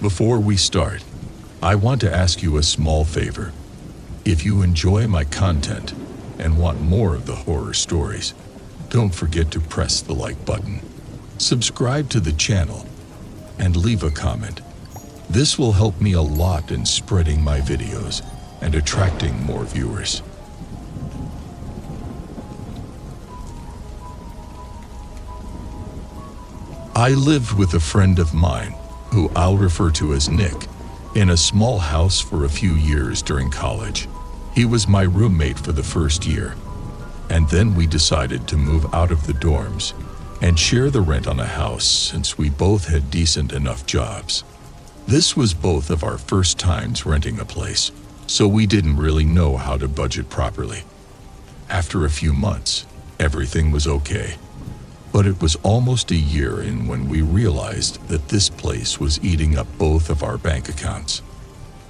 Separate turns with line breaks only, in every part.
Before we start, I want to ask you a small favor. If you enjoy my content and want more of the horror stories, don't forget to press the like button, subscribe to the channel, and leave a comment. This will help me a lot in spreading my videos and attracting more viewers. I lived with a friend of mine, who I'll refer to as Nick, in a small house for a few years during college. He was my roommate for the first year, and then we decided to move out of the dorms and share the rent on a house since we both had decent enough jobs. This was both of our first times renting a place, so we didn't really know how to budget properly. After a few months, everything was okay. But it was almost a year in when we realized that this place was eating up both of our bank accounts.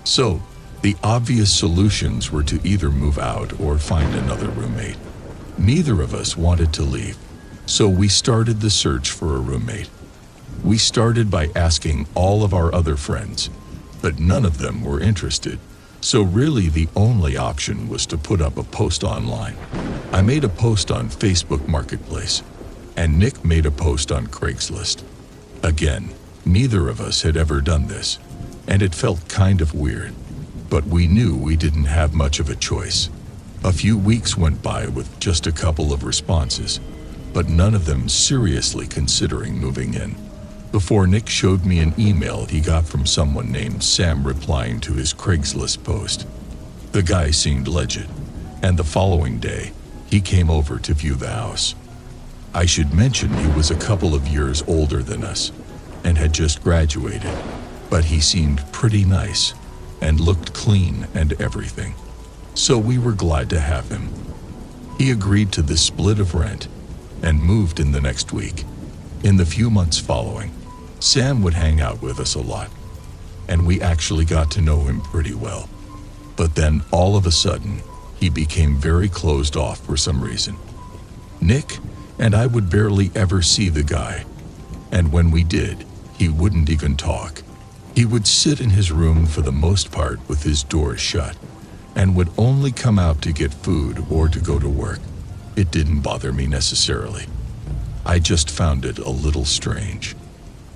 So, the obvious solutions were to either move out or find another roommate. Neither of us wanted to leave, so we started the search for a roommate. We started by asking all of our other friends, but none of them were interested. So really the only option was to put up a post online. I made a post on Facebook Marketplace, and Nick made a post on Craigslist. Again, neither of us had ever done this, and it felt kind of weird, but we knew we didn't have much of a choice. A few weeks went by with just a couple of responses, but none of them seriously considering moving in, before Nick showed me an email he got from someone named Sam replying to his Craigslist post. The guy seemed legit, and the following day, he came over to view the house. I should mention he was a couple of years older than us and had just graduated, but he seemed pretty nice and looked clean and everything. So we were glad to have him. He agreed to the split of rent and moved in the next week. In the few months following, Sam would hang out with us a lot, and we actually got to know him pretty well. But then all of a sudden, he became very closed off for some reason. Nick and I would barely ever see the guy, and when we did, he wouldn't even talk. He would sit in his room for the most part with his door shut, and would only come out to get food or to go to work. It didn't bother me necessarily. I just found it a little strange.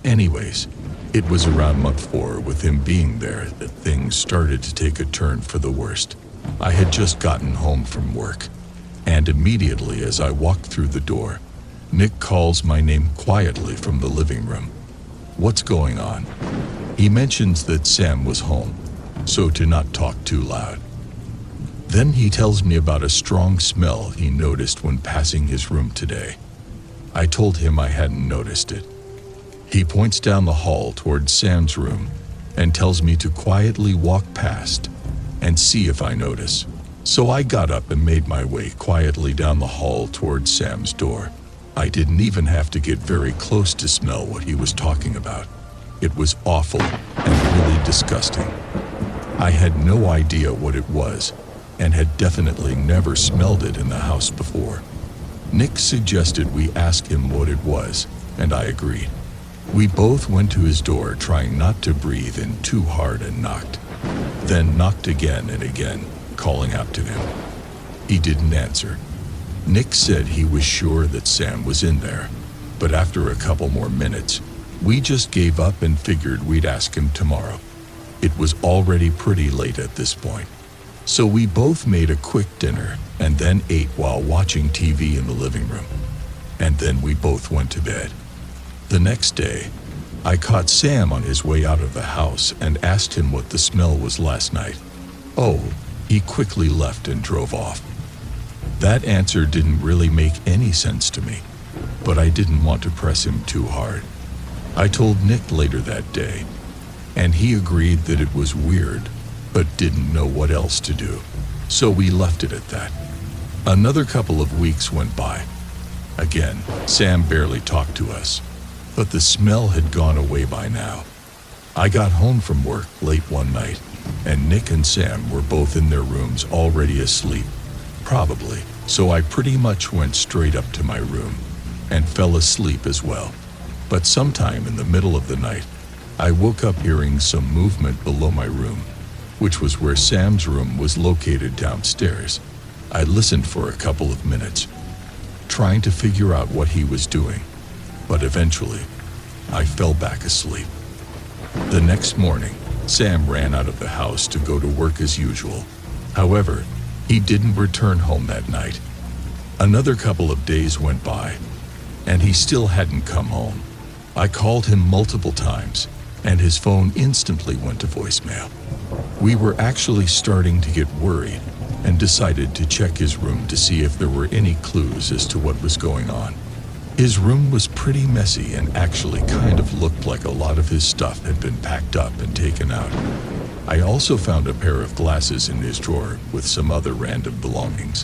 Anyways, it was around month 4 with him being there that things started to take a turn for the worst. I had just gotten home from work, and immediately as I walked through the door, Nick calls my name quietly from the living room. What's going on? He mentions that Sam was home, so to not talk too loud. Then he tells me about a strong smell he noticed when passing his room today. I told him I hadn't noticed it. He points down the hall towards Sam's room and tells me to quietly walk past and see if I notice. So I got up and made my way quietly down the hall towards Sam's door. I didn't even have to get very close to smell what he was talking about. It was awful and really disgusting. I had no idea what it was and had definitely never smelled it in the house before. Nick suggested we ask him what it was, and I agreed. We both went to his door trying not to breathe in too hard and knocked. Then knocked again and again, calling out to him. He didn't answer. Nick said he was sure that Sam was in there, but after a couple more minutes, we just gave up and figured we'd ask him tomorrow. It was already pretty late at this point, so we both made a quick dinner and then ate while watching TV in the living room, and then we both went to bed. The next day, I caught Sam on his way out of the house and asked him what the smell was last night. Oh, he quickly left and drove off. That answer didn't really make any sense to me, but I didn't want to press him too hard. I told Nick later that day, and he agreed that it was weird, but didn't know what else to do, so we left it at that. Another couple of weeks went by. Again, Sam barely talked to us, but the smell had gone away by now. I got home from work late one night, and Nick and Sam were both in their rooms already asleep, probably, so I pretty much went straight up to my room and fell asleep as well. But sometime in the middle of the night, I woke up hearing some movement below my room, which was where Sam's room was located downstairs. I listened for a couple of minutes, trying to figure out what he was doing, but eventually, I fell back asleep. The next morning, Sam ran out of the house to go to work as usual. However, he didn't return home that night. Another couple of days went by, and he still hadn't come home. I called him multiple times, and his phone instantly went to voicemail. We were actually starting to get worried and decided to check his room to see if there were any clues as to what was going on. His room was pretty messy and actually kind of looked like a lot of his stuff had been packed up and taken out. I also found a pair of glasses in his drawer with some other random belongings,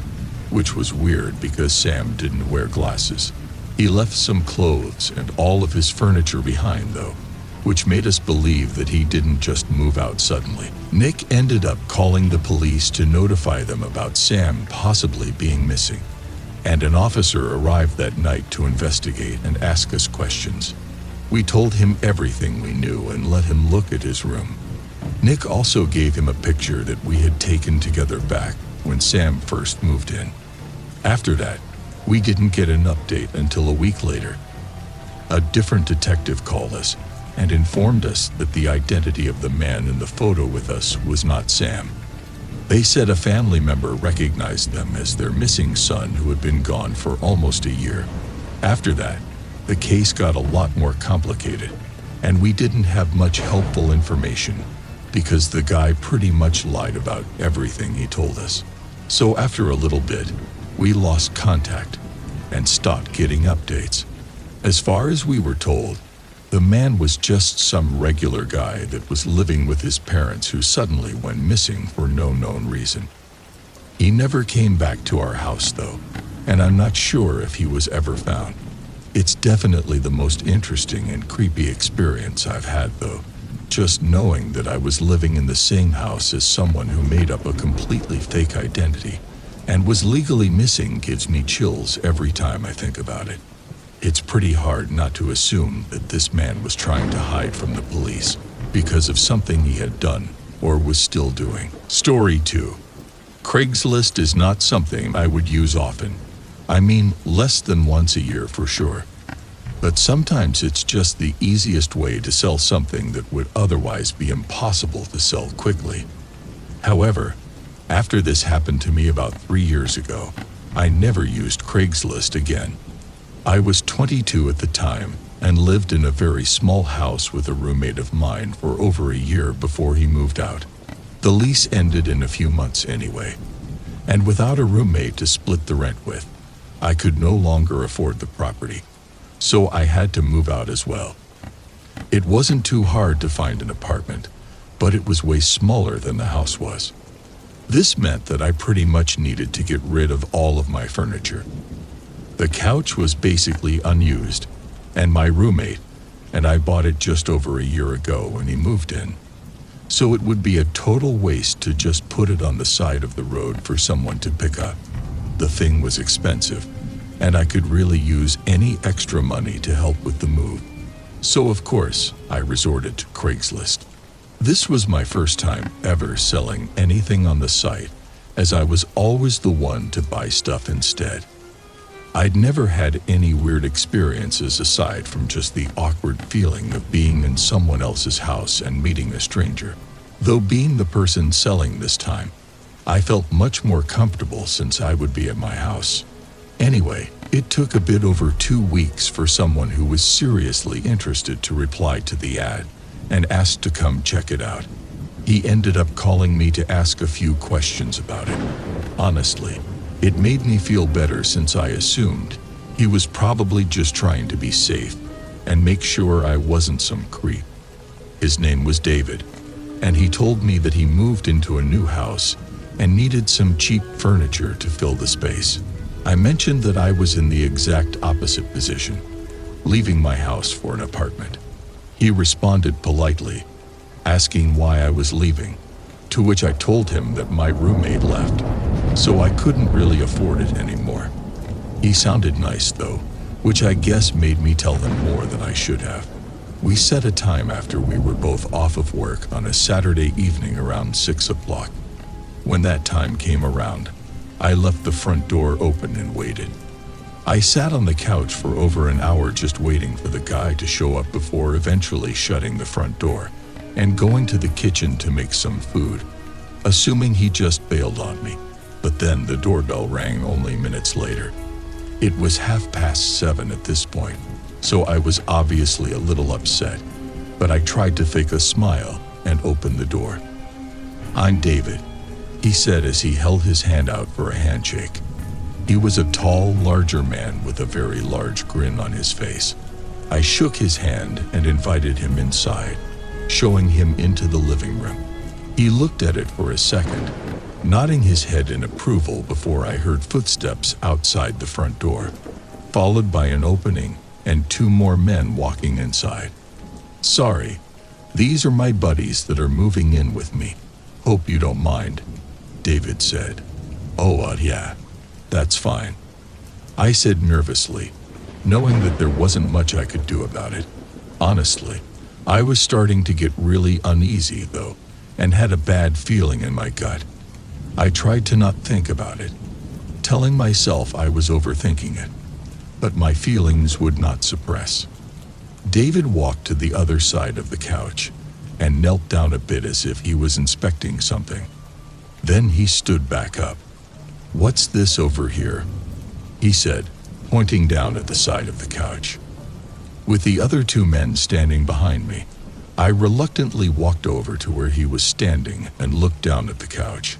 which was weird because Sam didn't wear glasses. He left some clothes and all of his furniture behind though, which made us believe that he didn't just move out suddenly. Nick ended up calling the police to notify them about Sam possibly being missing, and an officer arrived that night to investigate and ask us questions. We told him everything we knew and let him look at his room. Nick also gave him a picture that we had taken together back when Sam first moved in. After that, we didn't get an update until a week later. A different detective called us and informed us that the identity of the man in the photo with us was not Sam. They said a family member recognized them as their missing son who had been gone for almost a year. After that, the case got a lot more complicated, and we didn't have much helpful information because the guy pretty much lied about everything he told us. So after a little bit, we lost contact and stopped getting updates. As far as we were told, the man was just some regular guy that was living with his parents who suddenly went missing for no known reason. He never came back to our house though, and I'm not sure if he was ever found. It's definitely the most interesting and creepy experience I've had though. Just knowing that I was living in the same house as someone who made up a completely fake identity and was legally missing gives me chills every time I think about it. It's pretty hard not to assume that this man was trying to hide from the police because of something he had done or was still doing. Story 2. Craigslist is not something I would use often. I mean, less than once a year for sure. But sometimes it's just the easiest way to sell something that would otherwise be impossible to sell quickly. However, after this happened to me about 3 years ago, I never used Craigslist again. I was 22 at the time and lived in a very small house with a roommate of mine for over a year before he moved out. The lease ended in a few months anyway, and without a roommate to split the rent with, I could no longer afford the property, so I had to move out as well. It wasn't too hard to find an apartment, but it was way smaller than the house was. This meant that I pretty much needed to get rid of all of my furniture. The couch was basically unused, and my roommate and I bought it just over a year ago when he moved in. So it would be a total waste to just put it on the side of the road for someone to pick up. The thing was expensive, and I could really use any extra money to help with the move. So of course, I resorted to Craigslist. This was my first time ever selling anything on the site, as I was always the one to buy stuff instead. I'd never had any weird experiences aside from just the awkward feeling of being in someone else's house and meeting a stranger. Though being the person selling this time, I felt much more comfortable since I would be at my house. Anyway, it took a bit over 2 weeks for someone who was seriously interested to reply to the ad and asked to come check it out. He ended up calling me to ask a few questions about it. Honestly, it made me feel better since I assumed he was probably just trying to be safe and make sure I wasn't some creep. His name was David, and he told me that he moved into a new house and needed some cheap furniture to fill the space. I mentioned that I was in the exact opposite position, leaving my house for an apartment. He responded politely, asking why I was leaving, to which I told him that my roommate left, so I couldn't really afford it anymore. He sounded nice though, which I guess made me tell him more than I should have. We set a time after we were both off of work on a Saturday evening around 6 o'clock. When that time came around, I left the front door open and waited. I sat on the couch for over an hour just waiting for the guy to show up before eventually shutting the front door and going to the kitchen to make some food, assuming he just bailed on me. But then the doorbell rang only minutes later. It was 7:30 at this point, so I was obviously a little upset, but I tried to fake a smile and open the door. "I'm David," he said as he held his hand out for a handshake. He was a tall, larger man with a very large grin on his face. I shook his hand and invited him inside, showing him into the living room. He looked at it for a second, nodding his head in approval before I heard footsteps outside the front door, followed by an opening and 2 more men walking inside. "Sorry, these are my buddies that are moving in with me. Hope you don't mind," David said. "Oh, yeah, that's fine," I said nervously, knowing that there wasn't much I could do about it. Honestly, I was starting to get really uneasy though, and had a bad feeling in my gut. I tried to not think about it, telling myself I was overthinking it, but my feelings would not suppress. David walked to the other side of the couch and knelt down a bit as if he was inspecting something. Then he stood back up. "What's this over here?" he said, pointing down at the side of the couch. With the other 2 men standing behind me, I reluctantly walked over to where he was standing and looked down at the couch.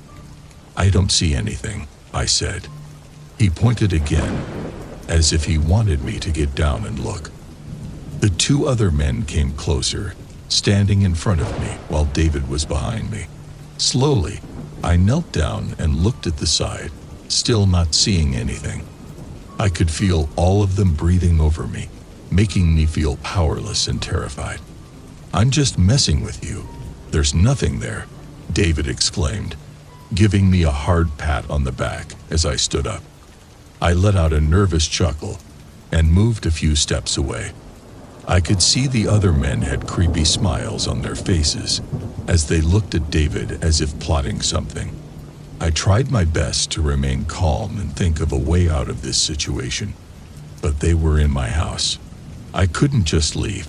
"I don't see anything," I said. He pointed again, as if he wanted me to get down and look. The 2 other men came closer, standing in front of me while David was behind me. Slowly, I knelt down and looked at the side, still not seeing anything. I could feel all of them breathing over me, making me feel powerless and terrified. "I'm just messing with you. There's nothing there," David exclaimed, giving me a hard pat on the back as I stood up. I let out a nervous chuckle and moved a few steps away. I could see the other men had creepy smiles on their faces as they looked at David as if plotting something. I tried my best to remain calm and think of a way out of this situation, but they were in my house. I couldn't just leave,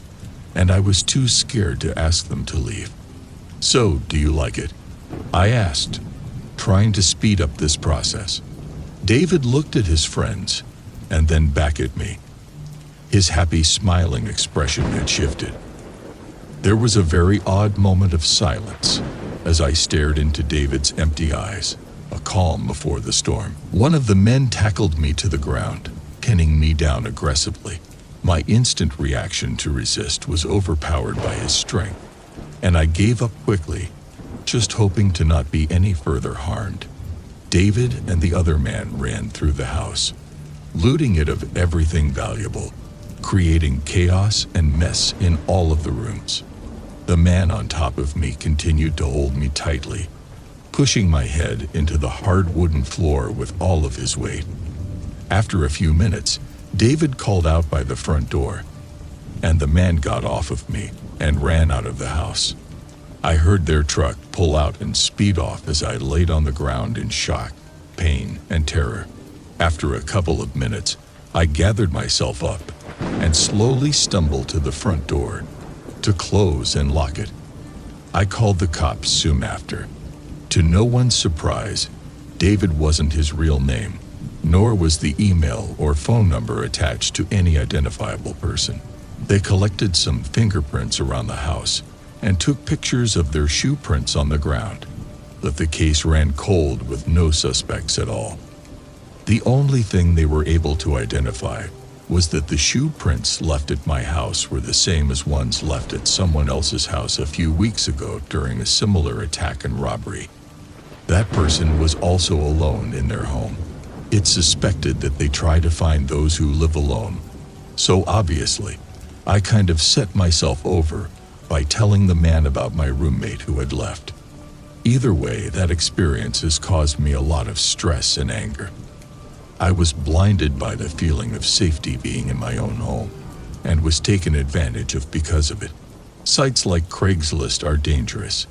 and I was too scared to ask them to leave. "So, do you like it?" I asked, trying to speed up this process. David looked at his friends and then back at me. His happy, smiling expression had shifted. There was a very odd moment of silence as I stared into David's empty eyes, a calm before the storm. One of the men tackled me to the ground, pinning me down aggressively. My instant reaction to resist was overpowered by his strength, and I gave up quickly, just hoping to not be any further harmed. David and the other man ran through the house, looting it of everything valuable, creating chaos and mess in all of the rooms. The man on top of me continued to hold me tightly, pushing my head into the hard wooden floor with all of his weight. After a few minutes, David called out by the front door, and the man got off of me and ran out of the house. I heard their truck pull out and speed off as I laid on the ground in shock, pain, and terror. After a couple of minutes, I gathered myself up and slowly stumbled to the front door to close and lock it. I called the cops soon after. To no one's surprise, David wasn't his real name, nor was the email or phone number attached to any identifiable person. They collected some fingerprints around the house and took pictures of their shoe prints on the ground, but the case ran cold with no suspects at all. The only thing they were able to identify was that the shoe prints left at my house were the same as ones left at someone else's house a few weeks ago during a similar attack and robbery. That person was also alone in their home. It's suspected that they try to find those who live alone, so obviously, I kind of set myself over by telling the man about my roommate who had left. Either way, that experience has caused me a lot of stress and anger. I was blinded by the feeling of safety being in my own home. and was taken advantage of because of it. Sites like Craigslist are dangerous,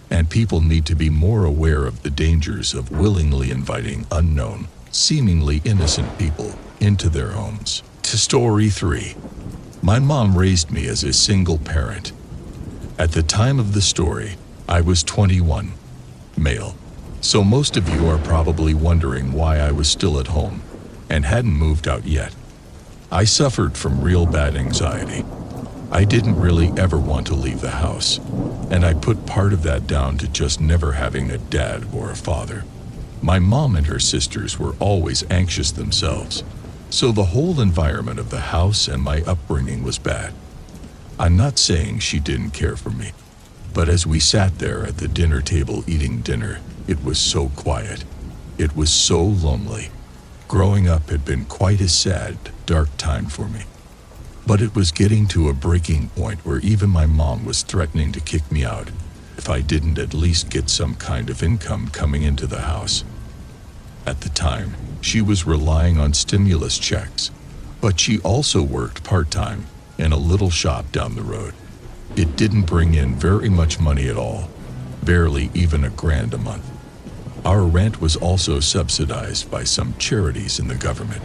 and people need to be more aware of the dangers of willingly inviting unknown, seemingly innocent people into their homes. To story 3. My mom raised me as a single parent. At the time of the story, I was 21, male. So most of you are probably wondering why I was still at home and hadn't moved out yet. I suffered from real bad anxiety. I didn't really ever want to leave the house, and I put part of that down to just never having a dad or a father. My mom and her sisters were always anxious themselves, so the whole environment of the house and my upbringing was bad. I'm not saying she didn't care for me, but as we sat there at the dinner table eating dinner, it was so quiet. It was so lonely. Growing up had been quite a sad, dark time for me. But it was getting to a breaking point where even my mom was threatening to kick me out if I didn't at least get some kind of income coming into the house. At the time, she was relying on stimulus checks, but she also worked part-time in a little shop down the road. It didn't bring in very much money at all, barely even $1,000 a month. Our rent was also subsidized by some charities in the government,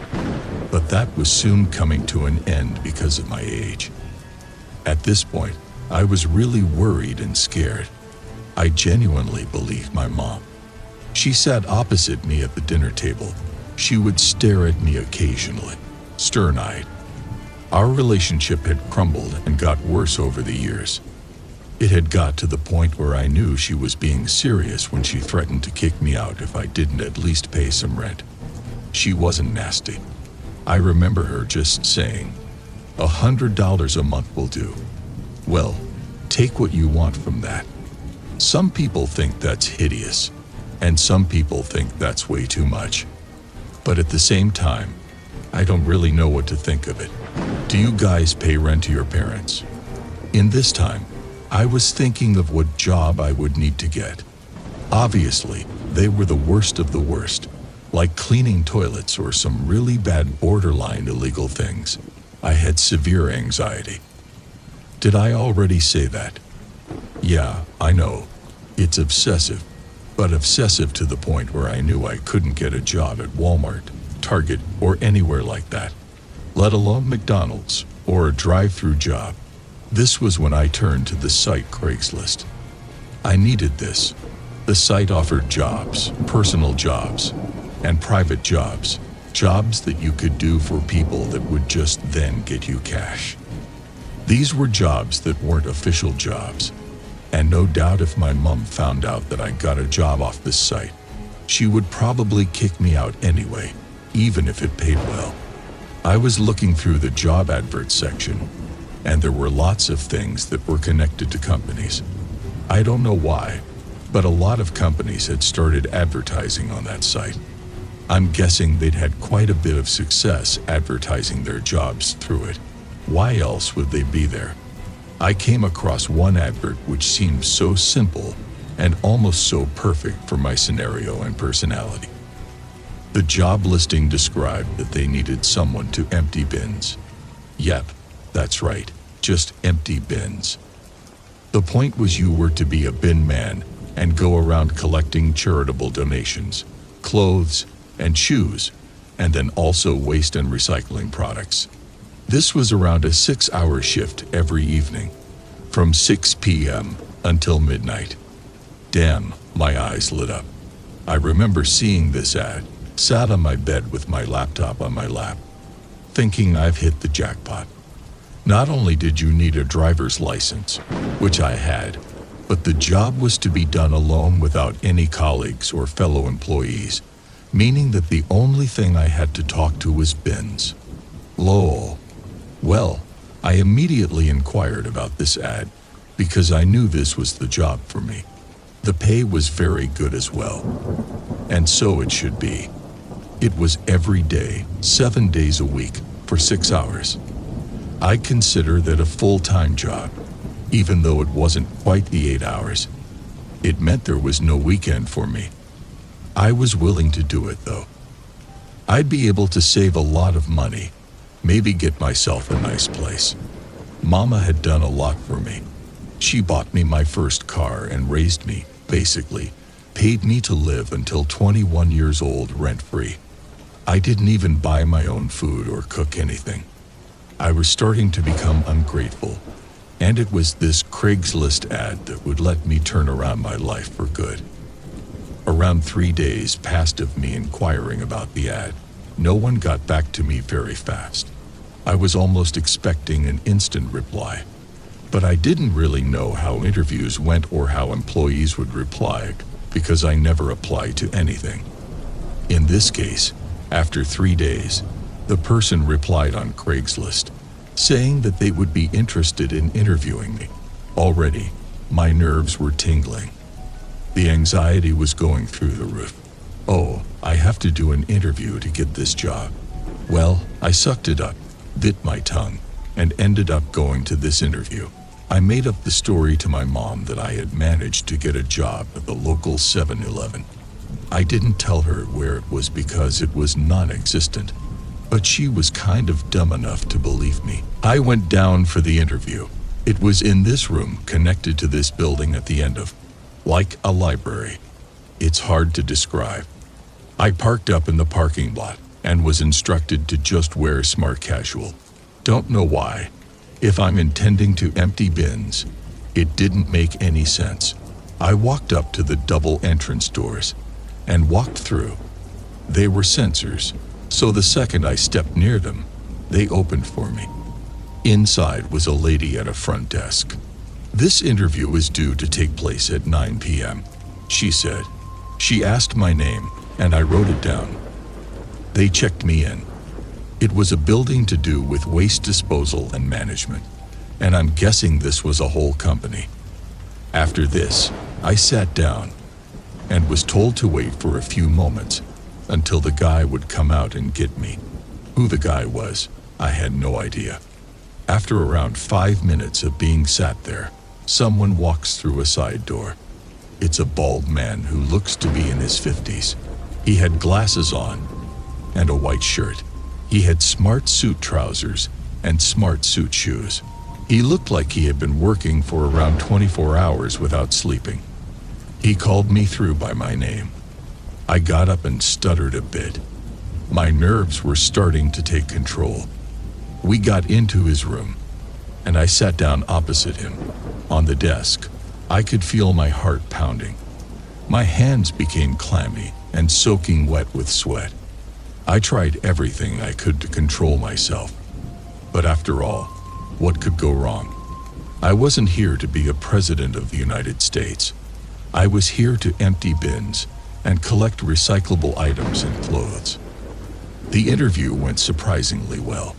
but that was soon coming to an end because of my age. At this point, I was really worried and scared. I genuinely believed my mom. She sat opposite me at the dinner table. She would stare at me occasionally, stern-eyed. Our relationship had crumbled and got worse over the years. It had got to the point where I knew she was being serious when she threatened to kick me out if I didn't at least pay some rent. She wasn't nasty. I remember her just saying, $100 a month will do. Well, take what you want from that. Some people think that's hideous, and some people think that's way too much. But at the same time, I don't really know what to think of it. Do you guys pay rent to your parents? In this time, I was thinking of what job I would need to get. Obviously, they were the worst of the worst, like cleaning toilets or some really bad borderline illegal things. I had severe anxiety. Did I already say that? Yeah, I know. It's obsessive, but obsessive to the point where I knew I couldn't get a job at Walmart, Target, or anywhere like that, let alone McDonald's or a drive-through job. This was when I turned to the site Craigslist. I needed this. The site offered jobs, personal jobs, and private jobs, jobs that you could do for people that would just then get you cash. These were jobs that weren't official jobs, and no doubt if my mom found out that I got a job off this site, she would probably kick me out anyway, even if it paid well. I was looking through the job advert section, and there were lots of things that were connected to companies. I don't know why, but a lot of companies had started advertising on that site. I'm guessing they'd had quite a bit of success advertising their jobs through it. Why else would they be there? I came across one advert which seemed so simple and almost so perfect for my scenario and personality. The job listing described that they needed someone to empty bins. Yep, that's right, just empty bins. The point was you were to be a bin man and go around collecting charitable donations, clothes, and shoes, and then also waste and recycling products. This was around a 6-hour shift every evening, from 6 p.m. until midnight. Damn, my eyes lit up. I remember seeing this ad, sat on my bed with my laptop on my lap, thinking I've hit the jackpot. Not only did you need a driver's license, which I had, but the job was to be done alone without any colleagues or fellow employees, meaning that the only thing I had to talk to was bins. Lol. Well, I immediately inquired about this ad because I knew this was the job for me. The pay was very good as well, and so it should be. It was every day, 7 days a week, for 6 hours. I consider that a full-time job, even though it wasn't quite the 8 hours. It meant there was no weekend for me. I was willing to do it though. I'd be able to save a lot of money, maybe get myself a nice place. Mama had done a lot for me. She bought me my first car and raised me, basically, paid me to live until 21 years old rent-free. I didn't even buy my own food or cook anything. I was starting to become ungrateful, and it was this Craigslist ad that would let me turn around my life for good. Around 3 days passed of me inquiring about the ad. No one got back to me very fast. I was almost expecting an instant reply, but I didn't really know how interviews went or how employees would reply because I never applied to anything. In this case, after 3 days, the person replied on Craigslist, saying that they would be interested in interviewing me. Already, my nerves were tingling. The anxiety was going through the roof. Oh, I have to do an interview to get this job. Well, I sucked it up, bit my tongue, and ended up going to this interview. I made up the story to my mom that I had managed to get a job at the local 7-Eleven. I didn't tell her where it was because it was non-existent, but she was kind of dumb enough to believe me. I went down for the interview. It was in this room connected to this building at the end of, like a library. It's hard to describe. I parked up in the parking lot and was instructed to just wear smart casual. Don't know why. If I'm intending to empty bins, it didn't make any sense. I walked up to the double entrance doors and walked through. They were sensors, so the second I stepped near them, they opened for me. Inside was a lady at a front desk. This interview was due to take place at 9 p.m., she said. She asked my name, and I wrote it down. They checked me in. It was a building to do with waste disposal and management, and I'm guessing this was a whole company. After this, I sat down and was told to wait for a few moments until the guy would come out and get me. Who the guy was, I had no idea. After around 5 minutes of being sat there, someone walks through a side door. It's a bald man who looks to be in his 50s. He had glasses on and a white shirt. He had smart suit trousers and smart suit shoes. He looked like he had been working for around 24 hours without sleeping. He called me through by my name. I got up and stuttered a bit. My nerves were starting to take control. We got into his room, and I sat down opposite him. On the desk, I could feel my heart pounding. My hands became clammy and soaking wet with sweat. I tried everything I could to control myself. But after all, what could go wrong? I wasn't here to be a president of the United States. I was here to empty bins and collect recyclable items and clothes. The interview went surprisingly well.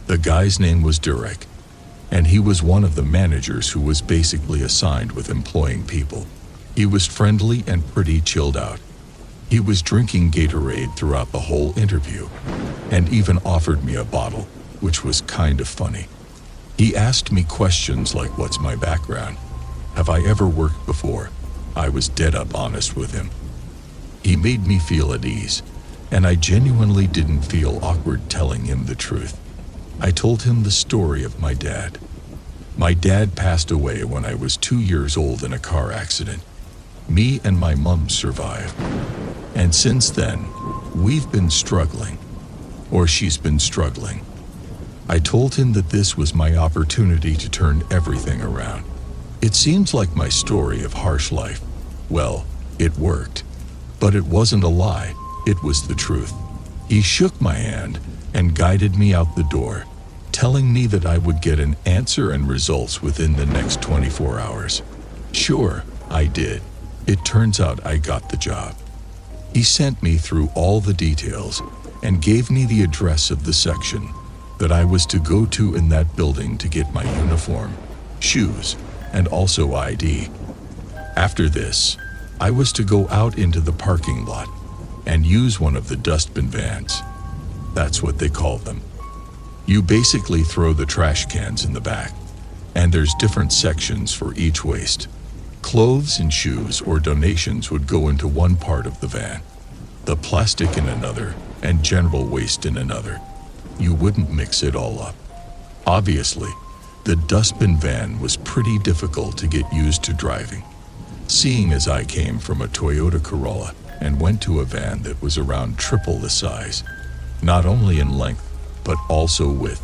The guy's name was Durek, and he was one of the managers who was basically assigned with employing people. He was friendly and pretty chilled out. He was drinking Gatorade throughout the whole interview, and even offered me a bottle, which was kind of funny. He asked me questions like, what's my background? Have I ever worked before? I was dead up honest with him. He made me feel at ease, and I genuinely didn't feel awkward telling him the truth. I told him the story of my dad. My dad passed away when I was 2 years old in a car accident. Me and my mom survived. And since then, we've been struggling. Or she's been struggling. I told him that this was my opportunity to turn everything around. It seems like my story of harsh life. Well, it worked. But it wasn't a lie, it was the truth. He shook my hand and guided me out the door, telling me that I would get an answer and results within the next 24 hours. Sure, I did. It turns out I got the job. He sent me through all the details and gave me the address of the section that I was to go to in that building to get my uniform, shoes, and also ID. After this, I was to go out into the parking lot and use one of the dustbin vans. That's what they call them. You basically throw the trash cans in the back, and there's different sections for each waste. Clothes and shoes or donations would go into one part of the van, the plastic in another, and general waste in another. you wouldn't mix it all up. Obviously, the dustbin van was pretty difficult to get used to driving, seeing as I came from a Toyota Corolla and went to a van that was around triple the size, not only in length, but also width.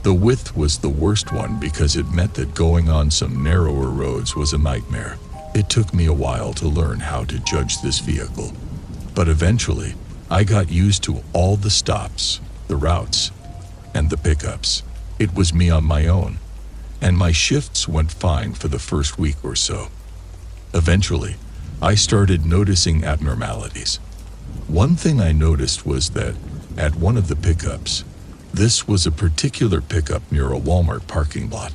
The width was the worst one because it meant that going on some narrower roads was a nightmare. It took me a while to learn how to judge this vehicle, but eventually I got used to all the stops, the routes, and the pickups. It was me on my own, and my shifts went fine for the first week or so. Eventually, I started noticing abnormalities. One thing I noticed was that at one of the pickups, this was a particular pickup near a Walmart parking lot,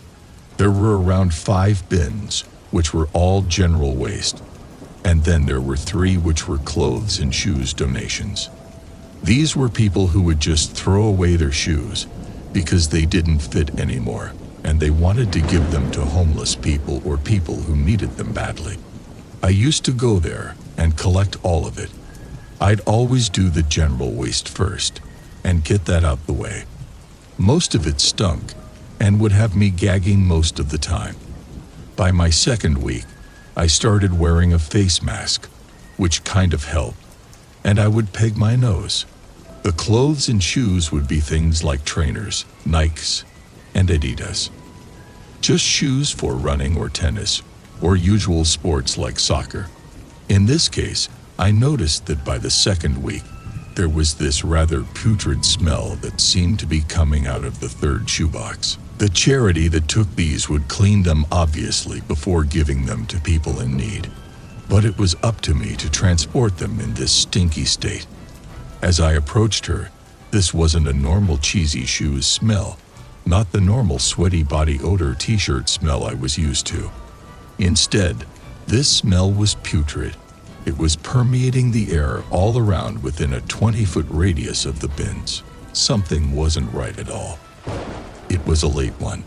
there were around 5 bins, which were all general waste, and then there were 3 which were clothes and shoes donations. These were people who would just throw away their shoes because they didn't fit anymore, and they wanted to give them to homeless people or people who needed them badly. I used to go there and collect all of it. I'd always do the general waste first and get that out the way. Most of it stunk and would have me gagging most of the time. By my second week, I started wearing a face mask, which kind of helped, and I would peg my nose. The clothes and shoes would be things like trainers, Nikes, and Adidas. Just shoes for running or tennis, or usual sports like soccer. In this case, I noticed that by the second week, there was this rather putrid smell that seemed to be coming out of the 3rd shoebox. The charity that took these would clean them obviously before giving them to people in need, but it was up to me to transport them in this stinky state. As I approached her, this wasn't a normal cheesy shoes smell, not the normal sweaty body odor t-shirt smell I was used to. Instead, this smell was putrid. It was permeating the air all around within a 20-foot radius of the bins. Something wasn't right at all. It was a late one.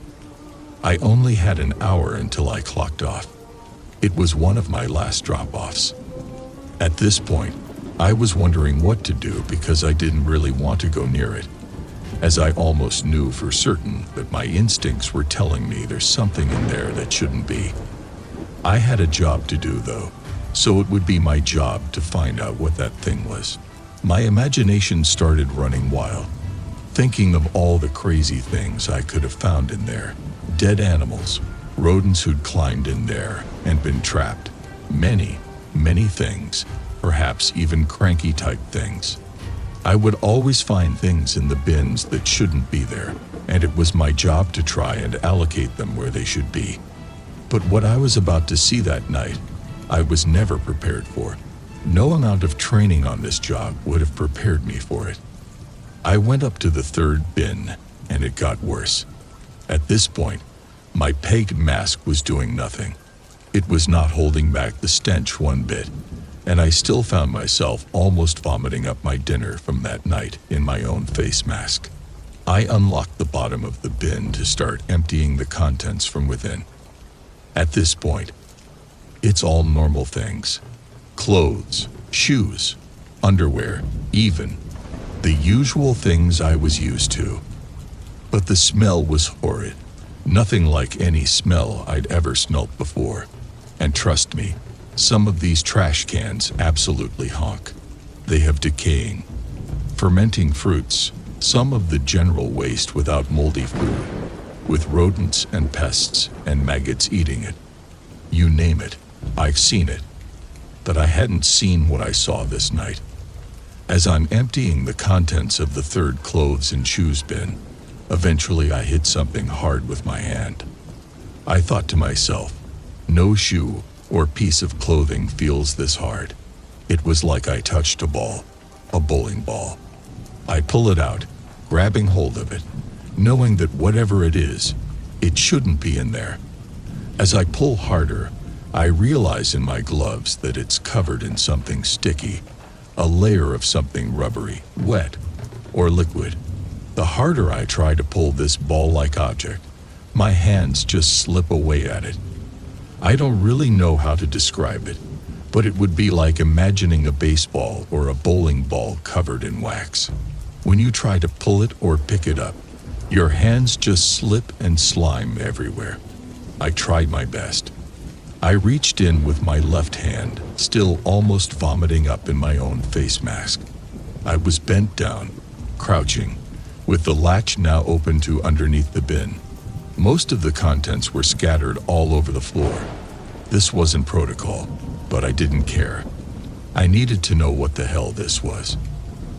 I only had an hour until I clocked off. It was one of my last drop-offs. At this point, I was wondering what to do because I didn't really want to go near it, as I almost knew for certain that my instincts were telling me there's something in there that shouldn't be. I had a job to do though, so it would be my job to find out what that thing was. My imagination started running wild, thinking of all the crazy things I could have found in there. Dead animals, rodents who'd climbed in there and been trapped. Many, many things, perhaps even cranky type things. I would always find things in the bins that shouldn't be there, and it was my job to try and allocate them where they should be. But what I was about to see that night, I was never prepared for. No amount of training on this job would have prepared me for it. I went up to the 3rd bin, and it got worse. At this point, my pegged mask was doing nothing. It was not holding back the stench one bit, and I still found myself almost vomiting up my dinner from that night in my own face mask. I unlocked the bottom of the bin to start emptying the contents from within. At this point, it's all normal things. Clothes, shoes, underwear, even the usual things I was used to. But the smell was horrid. Nothing like any smell I'd ever smelt before. And trust me, some of these trash cans absolutely honk. They have decaying, fermenting fruits, some of the general waste without moldy food, with rodents and pests and maggots eating it. You name it, I've seen it. But I hadn't seen what I saw this night. As I'm emptying the contents of the 3rd clothes and shoes bin, eventually I hit something hard with my hand. I thought to myself, no shoe or piece of clothing feels this hard. It was like I touched a ball, a bowling ball. I pull it out, grabbing hold of it, knowing that whatever it is, it shouldn't be in there. As I pull harder, I realize in my gloves that it's covered in something sticky, a layer of something rubbery, wet, or liquid. The harder I try to pull this ball-like object, my hands just slip away at it. I don't really know how to describe it, but it would be like imagining a baseball or a bowling ball covered in wax. When you try to pull it or pick it up, your hands just slip and slime everywhere. I tried my best. I reached in with my left hand, still almost vomiting up in my own face mask. I was bent down, crouching, with the latch now open to underneath the bin. Most of the contents were scattered all over the floor. This wasn't protocol, but I didn't care. I needed to know what the hell this was.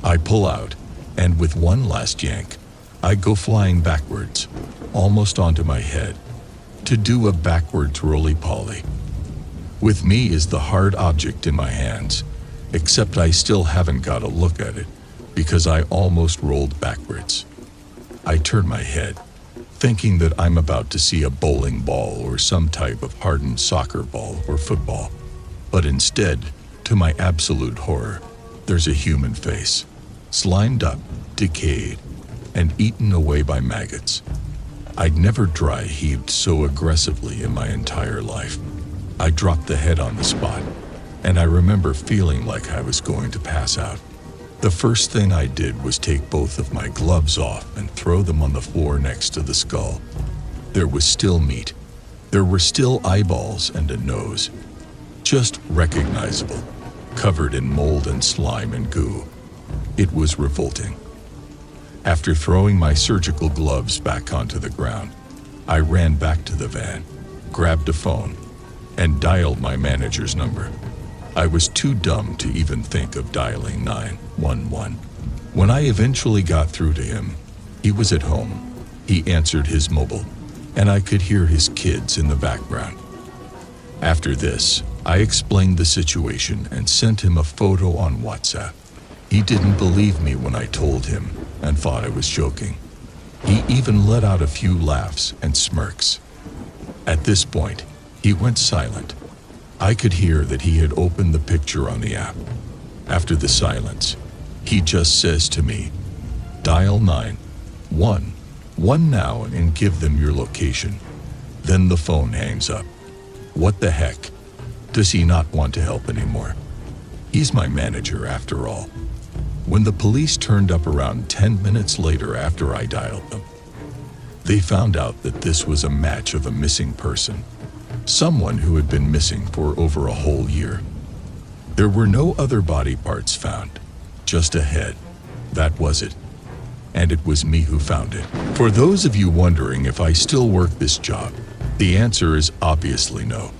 I pull out, and with one last yank, I go flying backwards, almost onto my head, to do a backwards roly-poly. With me is the hard object in my hands, except I still haven't got a look at it, because I almost rolled backwards. I turn my head, thinking that I'm about to see a bowling ball or some type of hardened soccer ball or football. But instead, to my absolute horror, there's a human face, slimed up, decayed, and eaten away by maggots. I'd never dry heaved so aggressively in my entire life. I dropped the head on the spot, and I remember feeling like I was going to pass out. The first thing I did was take both of my gloves off and throw them on the floor next to the skull. There was still meat. There were still eyeballs and a nose. Just recognizable, covered in mold and slime and goo. It was revolting. After throwing my surgical gloves back onto the ground, I ran back to the van, grabbed a phone, and dialed my manager's number. I was too dumb to even think of dialing 911. When I eventually got through to him, he was at home. He answered his mobile, and I could hear his kids in the background. After this, I explained the situation and sent him a photo on WhatsApp. He didn't believe me when I told him and thought I was joking. He even let out a few laughs and smirks. At this point, he went silent. I could hear that he had opened the picture on the app. After the silence, he just says to me, "Dial 911 now and give them your location." Then the phone hangs up. What the heck? Does he not want to help anymore? He's my manager after all. When the police turned up around 10 minutes later after I dialed them, they found out that this was a match of a missing person. Someone who had been missing for over a whole year. There were no other body parts found, just a head. That was it. And it was me who found it. For those of you wondering if I still work this job, the answer is obviously no.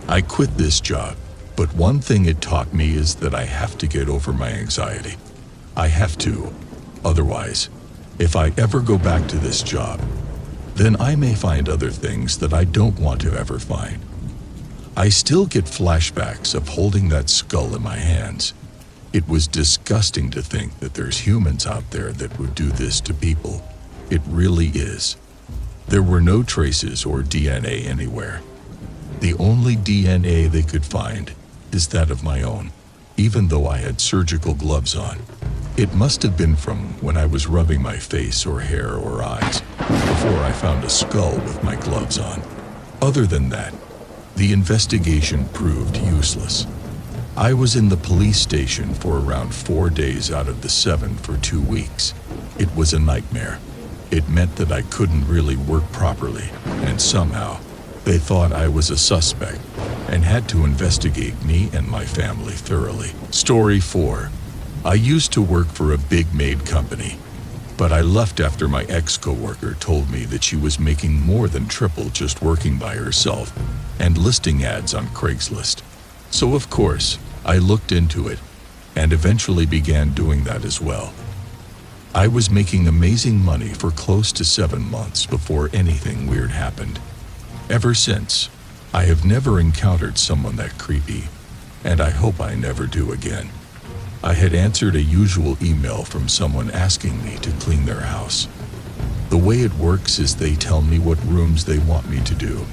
I quit this job, but one thing it taught me is that I have to get over my anxiety. I have to. Otherwise, if I ever go back to this job, then I may find other things that I don't want to ever find. I still get flashbacks of holding that skull in my hands. It was disgusting to think that there's humans out there that would do this to people. It really is. There were no traces or DNA anywhere. The only DNA they could find is that of my own, even though I had surgical gloves on. It must have been from when I was rubbing my face or hair or eyes before I found a skull with my gloves on. Other than that, the investigation proved useless. I was in the police station for around 4 days out of the 7 for 2 weeks. It was a nightmare. It meant that I couldn't really work properly, and somehow they thought I was a suspect and had to investigate me and my family thoroughly. Story 4. I used to work for a big maid company, but I left after my ex-coworker told me that she was making more than triple just working by herself and listing ads on Craigslist. So of course, I looked into it and eventually began doing that as well. I was making amazing money for close to 7 months before anything weird happened. Ever since, I have never encountered someone that creepy, and I hope I never do again. I had answered a usual email from someone asking me to clean their house. The way it works is they tell me what rooms they want me to do,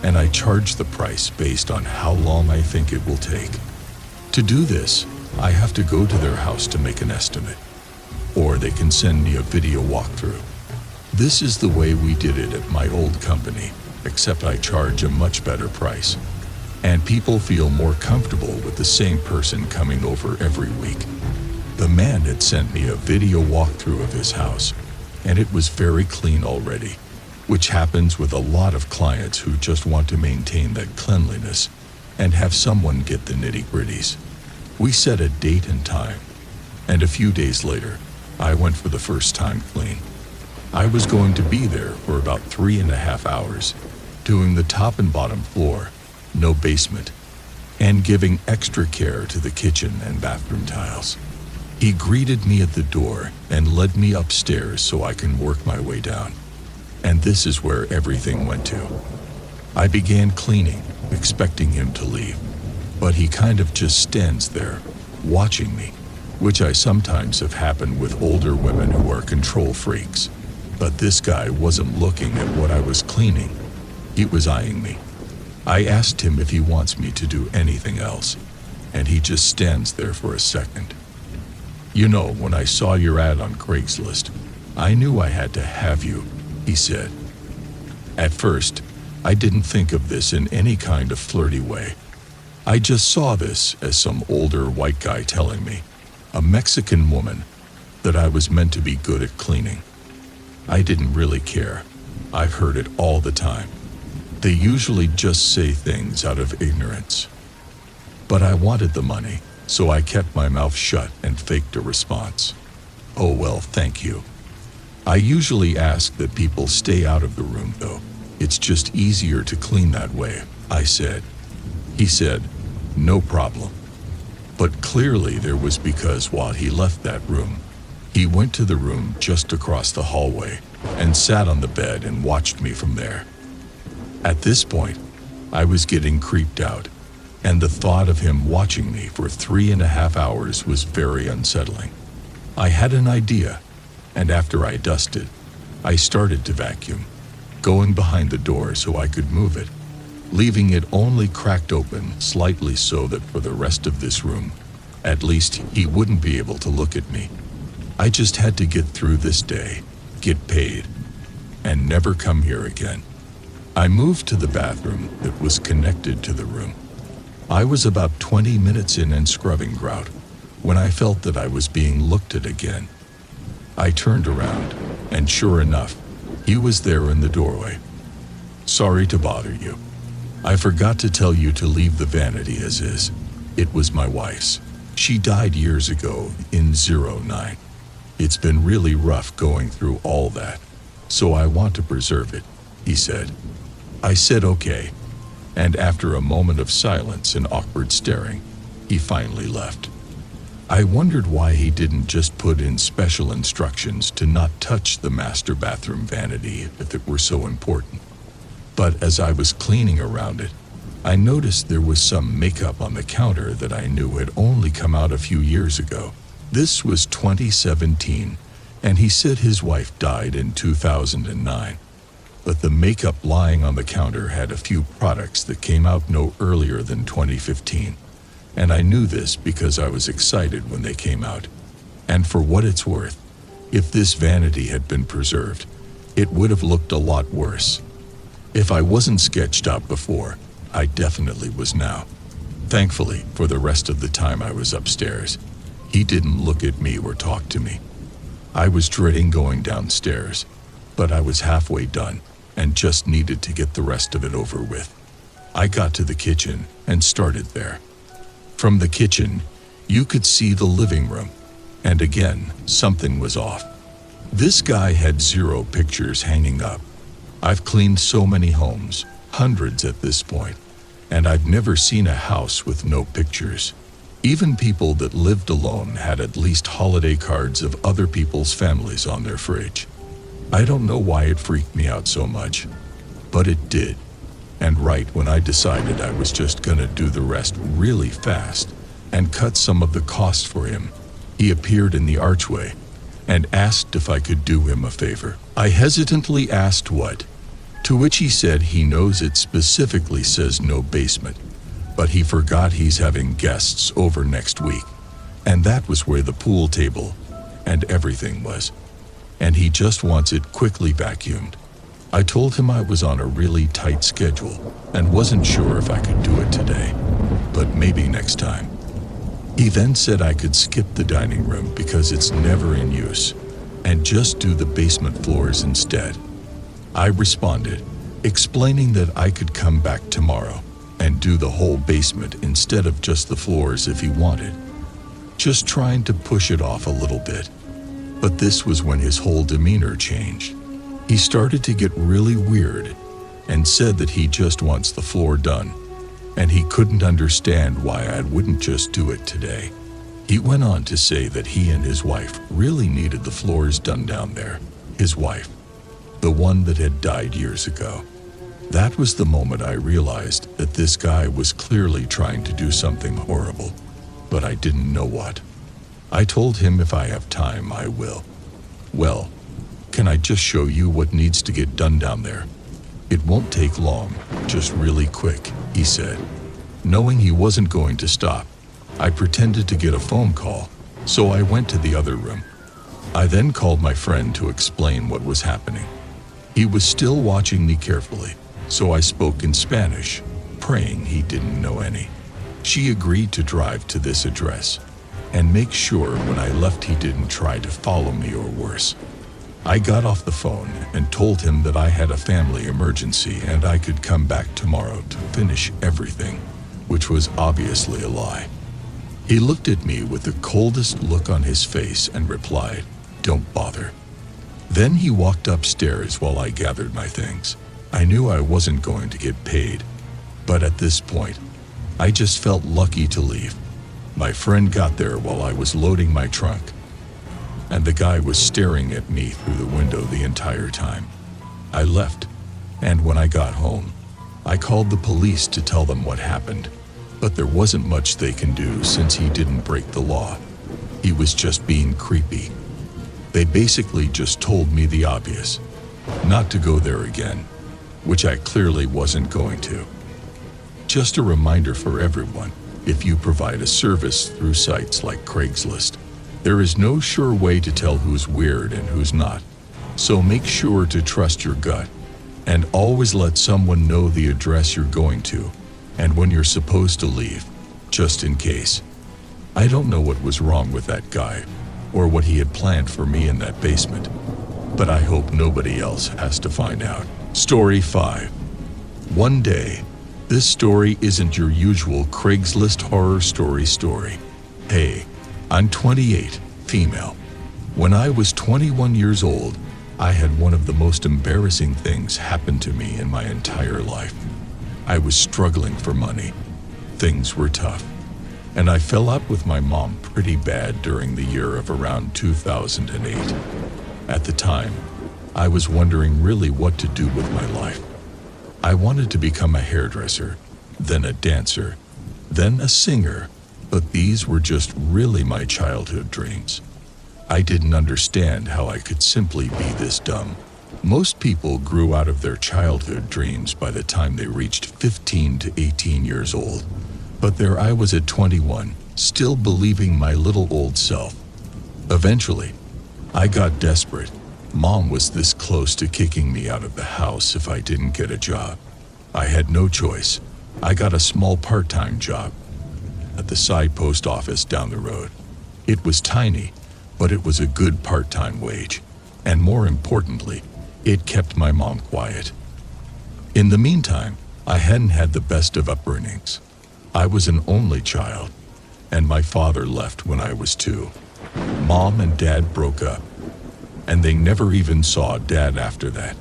and I charge the price based on how long I think it will take. To do this, I have to go to their house to make an estimate, or they can send me a video walkthrough. This is the way we did it at my old company, except I charge a much better price, and people feel more comfortable with the same person coming over every week. The man had sent me a video walkthrough of his house, and it was very clean already, which happens with a lot of clients who just want to maintain that cleanliness and have someone get the nitty-gritties. We set a date and time, and a few days later, I went for the first time clean. I was going to be there for about 3.5 hours, doing the top and bottom floor, no basement, and giving extra care to the kitchen and bathroom tiles. He greeted me at the door and led me upstairs so I can work my way down. And this is where everything went to. I began cleaning, expecting him to leave, but he kind of just stands there, watching me, which I sometimes have happened with older women who are control freaks. But this guy wasn't looking at what I was cleaning. He was eyeing me. I asked him if he wants me to do anything else, and he just stands there for a second. "You know, when I saw your ad on Craigslist, I knew I had to have you," he said. At first, I didn't think of this in any kind of flirty way. I just saw this as some older white guy telling me, a Mexican woman, that I was meant to be good at cleaning. I didn't really care. I've heard it all the time. They usually just say things out of ignorance. But I wanted the money, so I kept my mouth shut and faked a response. "Oh well, thank you." I usually ask that people stay out of the room though. "It's just easier to clean that way," I said. He said, "No problem." But clearly there was because while he left that room, he went to the room just across the hallway and sat on the bed and watched me from there. At this point, I was getting creeped out, and the thought of him watching me for 3.5 hours was very unsettling. I had an idea, and after I dusted, I started to vacuum, going behind the door so I could move it, leaving it only cracked open slightly so that for the rest of this room, at least he wouldn't be able to look at me. I just had to get through this day, get paid, and never come here again. I moved to the bathroom that was connected to the room. I was about 20 minutes in and scrubbing grout when I felt that I was being looked at again. I turned around, and sure enough, he was there in the doorway. "Sorry to bother you. I forgot to tell you to leave the vanity as is. It was my wife's. She died years ago in 09. It's been really rough going through all that, so I want to preserve it," he said. I said okay, and after a moment of silence and awkward staring, he finally left. I wondered why he didn't just put in special instructions to not touch the master bathroom vanity if it were so important. But as I was cleaning around it, I noticed there was some makeup on the counter that I knew had only come out a few years ago. This was 2017, and he said his wife died in 2009. But the makeup lying on the counter had a few products that came out no earlier than 2015. And I knew this because I was excited when they came out. And for what it's worth, if this vanity had been preserved, it would have looked a lot worse. If I wasn't sketched out before, I definitely was now. Thankfully, for the rest of the time I was upstairs, he didn't look at me or talk to me. I was dreading going downstairs, but I was halfway done and just needed to get the rest of it over with. I got to the kitchen and started there. From the kitchen, you could see the living room, and again, something was off. This guy had 0 pictures hanging up. I've cleaned so many homes, hundreds at this point, and I've never seen a house with no pictures. Even people that lived alone had at least holiday cards of other people's families on their fridge. I don't know why it freaked me out so much, but it did. And right when I decided I was just gonna do the rest really fast and cut some of the cost for him, he appeared in the archway and asked if I could do him a favor. I hesitantly asked what, to which he said he knows it specifically says no basement, but he forgot he's having guests over next week, and that was where the pool table and everything was, and he just wants it quickly vacuumed. I told him I was on a really tight schedule and wasn't sure if I could do it today, but maybe next time. He then said I could skip the dining room because it's never in use and just do the basement floors instead. I responded, explaining that I could come back tomorrow and do the whole basement instead of just the floors if he wanted, just trying to push it off a little bit. But this was when his whole demeanor changed. He started to get really weird and said that he just wants the floor done, and he couldn't understand why I wouldn't just do it today. He went on to say that he and his wife really needed the floors done down there. His wife, the one that had died years ago. That was the moment I realized that this guy was clearly trying to do something horrible, but I didn't know what. I told him if I have time, I will. Well, can I just show you what needs to get done down there? It won't take long, just really quick, he said. Knowing he wasn't going to stop, I pretended to get a phone call, so I went to the other room. I then called my friend to explain what was happening. He was still watching me carefully, so I spoke in Spanish, praying he didn't know any. She agreed to drive to this address and make sure when I left he didn't try to follow me or worse. I got off the phone and told him that I had a family emergency and I could come back tomorrow to finish everything, which was obviously a lie. He looked at me with the coldest look on his face and replied, "Don't bother." Then he walked upstairs while I gathered my things. I knew I wasn't going to get paid, but at this point, I just felt lucky to leave. My friend got there while I was loading my trunk, and the guy was staring at me through the window the entire time. I left, and when I got home, I called the police to tell them what happened, but there wasn't much they can do since he didn't break the law. He was just being creepy. They basically just told me the obvious, not to go there again, which I clearly wasn't going to. Just a reminder for everyone, if you provide a service through sites like Craigslist, there is no sure way to tell who's weird and who's not, so make sure to trust your gut, and always let someone know the address you're going to, and when you're supposed to leave, just in case. I don't know what was wrong with that guy, or what he had planned for me in that basement, but I hope nobody else has to find out. Story 5. One day, this story isn't your usual Craigslist horror story. Hey, I'm 28, female. When I was 21 years old, I had one of the most embarrassing things happen to me in my entire life. I was struggling for money. Things were tough. And I fell out with my mom pretty bad during the year of around 2008. At the time, I was wondering really what to do with my life. I wanted to become a hairdresser, then a dancer, then a singer, but these were just really my childhood dreams. I didn't understand how I could simply be this dumb. Most people grew out of their childhood dreams by the time they reached 15 to 18 years old. But there I was at 21, still believing my little old self. Eventually, I got desperate. Mom was this close to kicking me out of the house if I didn't get a job. I had no choice. I got a small part-time job at the side post office down the road. It was tiny, but it was a good part-time wage. And more importantly, it kept my mom quiet. In the meantime, I hadn't had the best of upbringings. I was an only child, and my father left when I was 2. Mom and Dad broke up, and they never even saw Dad after that.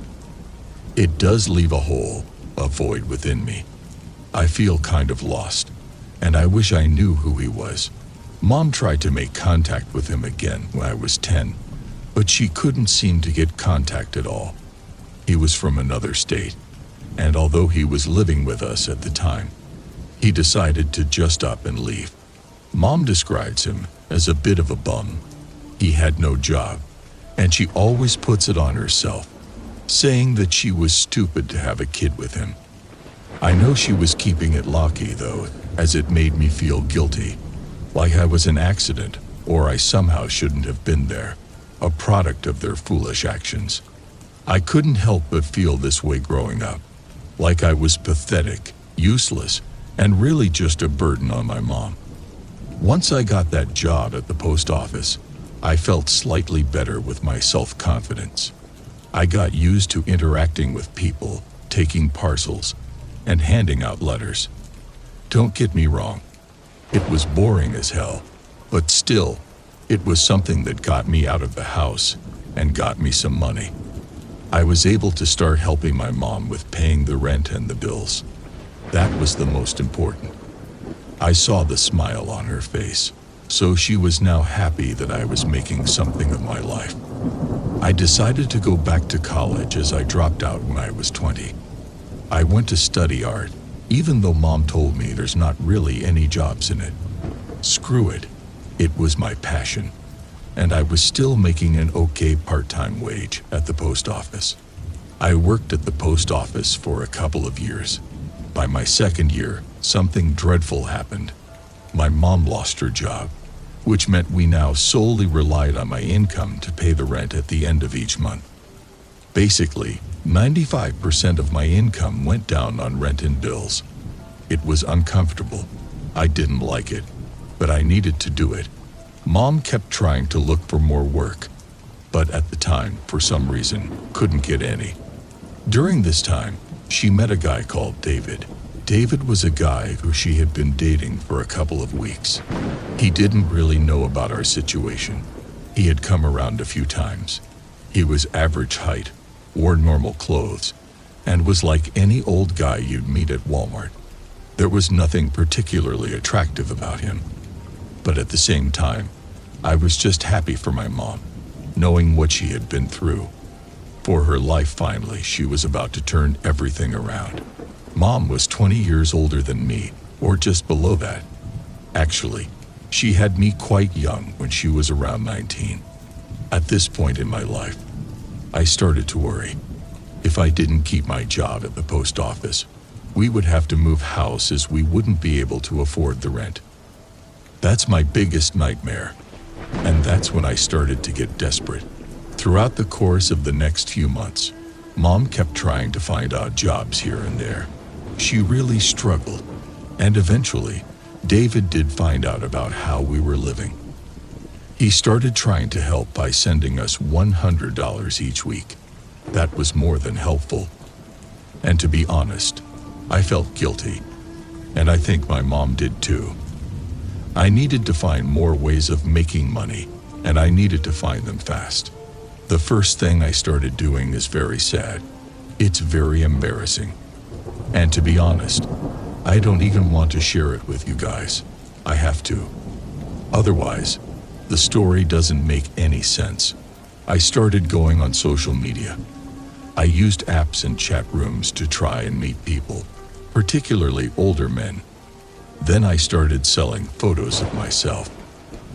It does leave a hole, a void within me. I feel kind of lost, and I wish I knew who he was. Mom tried to make contact with him again when I was 10, but she couldn't seem to get contact at all. He was from another state, and although he was living with us at the time, he decided to just up and leave. Mom describes him as a bit of a bum. He had no job, and she always puts it on herself, saying that she was stupid to have a kid with him. I know she was keeping it low-key though, as it made me feel guilty, like I was an accident or I somehow shouldn't have been there, a product of their foolish actions. I couldn't help but feel this way growing up, like I was pathetic, useless, and really just a burden on my mom. Once I got that job at the post office, I felt slightly better with my self-confidence. I got used to interacting with people, taking parcels, and handing out letters. Don't get me wrong, it was boring as hell, but still, it was something that got me out of the house and got me some money. I was able to start helping my mom with paying the rent and the bills. That was the most important. I saw the smile on her face, so she was now happy that I was making something of my life. I decided to go back to college as I dropped out when I was 20. I went to study art, even though Mom told me there's not really any jobs in it. Screw it. It was my passion, and I was still making an okay part-time wage at the post office. I worked at the post office for a couple of years. By my second year, something dreadful happened. My mom lost her job, which meant we now solely relied on my income to pay the rent at the end of each month. Basically, 95% of my income went down on rent and bills. It was uncomfortable. I didn't like it, but I needed to do it. Mom kept trying to look for more work, but at the time, for some reason, couldn't get any. During this time, she met a guy called David. David was a guy who she had been dating for a couple of weeks. He didn't really know about our situation. He had come around a few times. He was average height, wore normal clothes, and was like any old guy you'd meet at Walmart. There was nothing particularly attractive about him. But at the same time, I was just happy for my mom, knowing what she had been through. For her life finally, she was about to turn everything around. Mom was 20 years older than me, or just below that. Actually, she had me quite young when she was around 19. At this point in my life, I started to worry. If I didn't keep my job at the post office, we would have to move house as we wouldn't be able to afford the rent. That's my biggest nightmare, and that's when I started to get desperate. Throughout the course of the next few months, Mom kept trying to find odd jobs here and there. She really struggled, and eventually, David did find out about how we were living. He started trying to help by sending us $100 each week. That was more than helpful. And to be honest, I felt guilty, and I think my mom did too. I needed to find more ways of making money, and I needed to find them fast. The first thing I started doing is very sad. It's very embarrassing. And to be honest, I don't even want to share it with you guys. I have to. Otherwise, the story doesn't make any sense. I started going on social media. I used apps and chat rooms to try and meet people, particularly older men. Then I started selling photos of myself.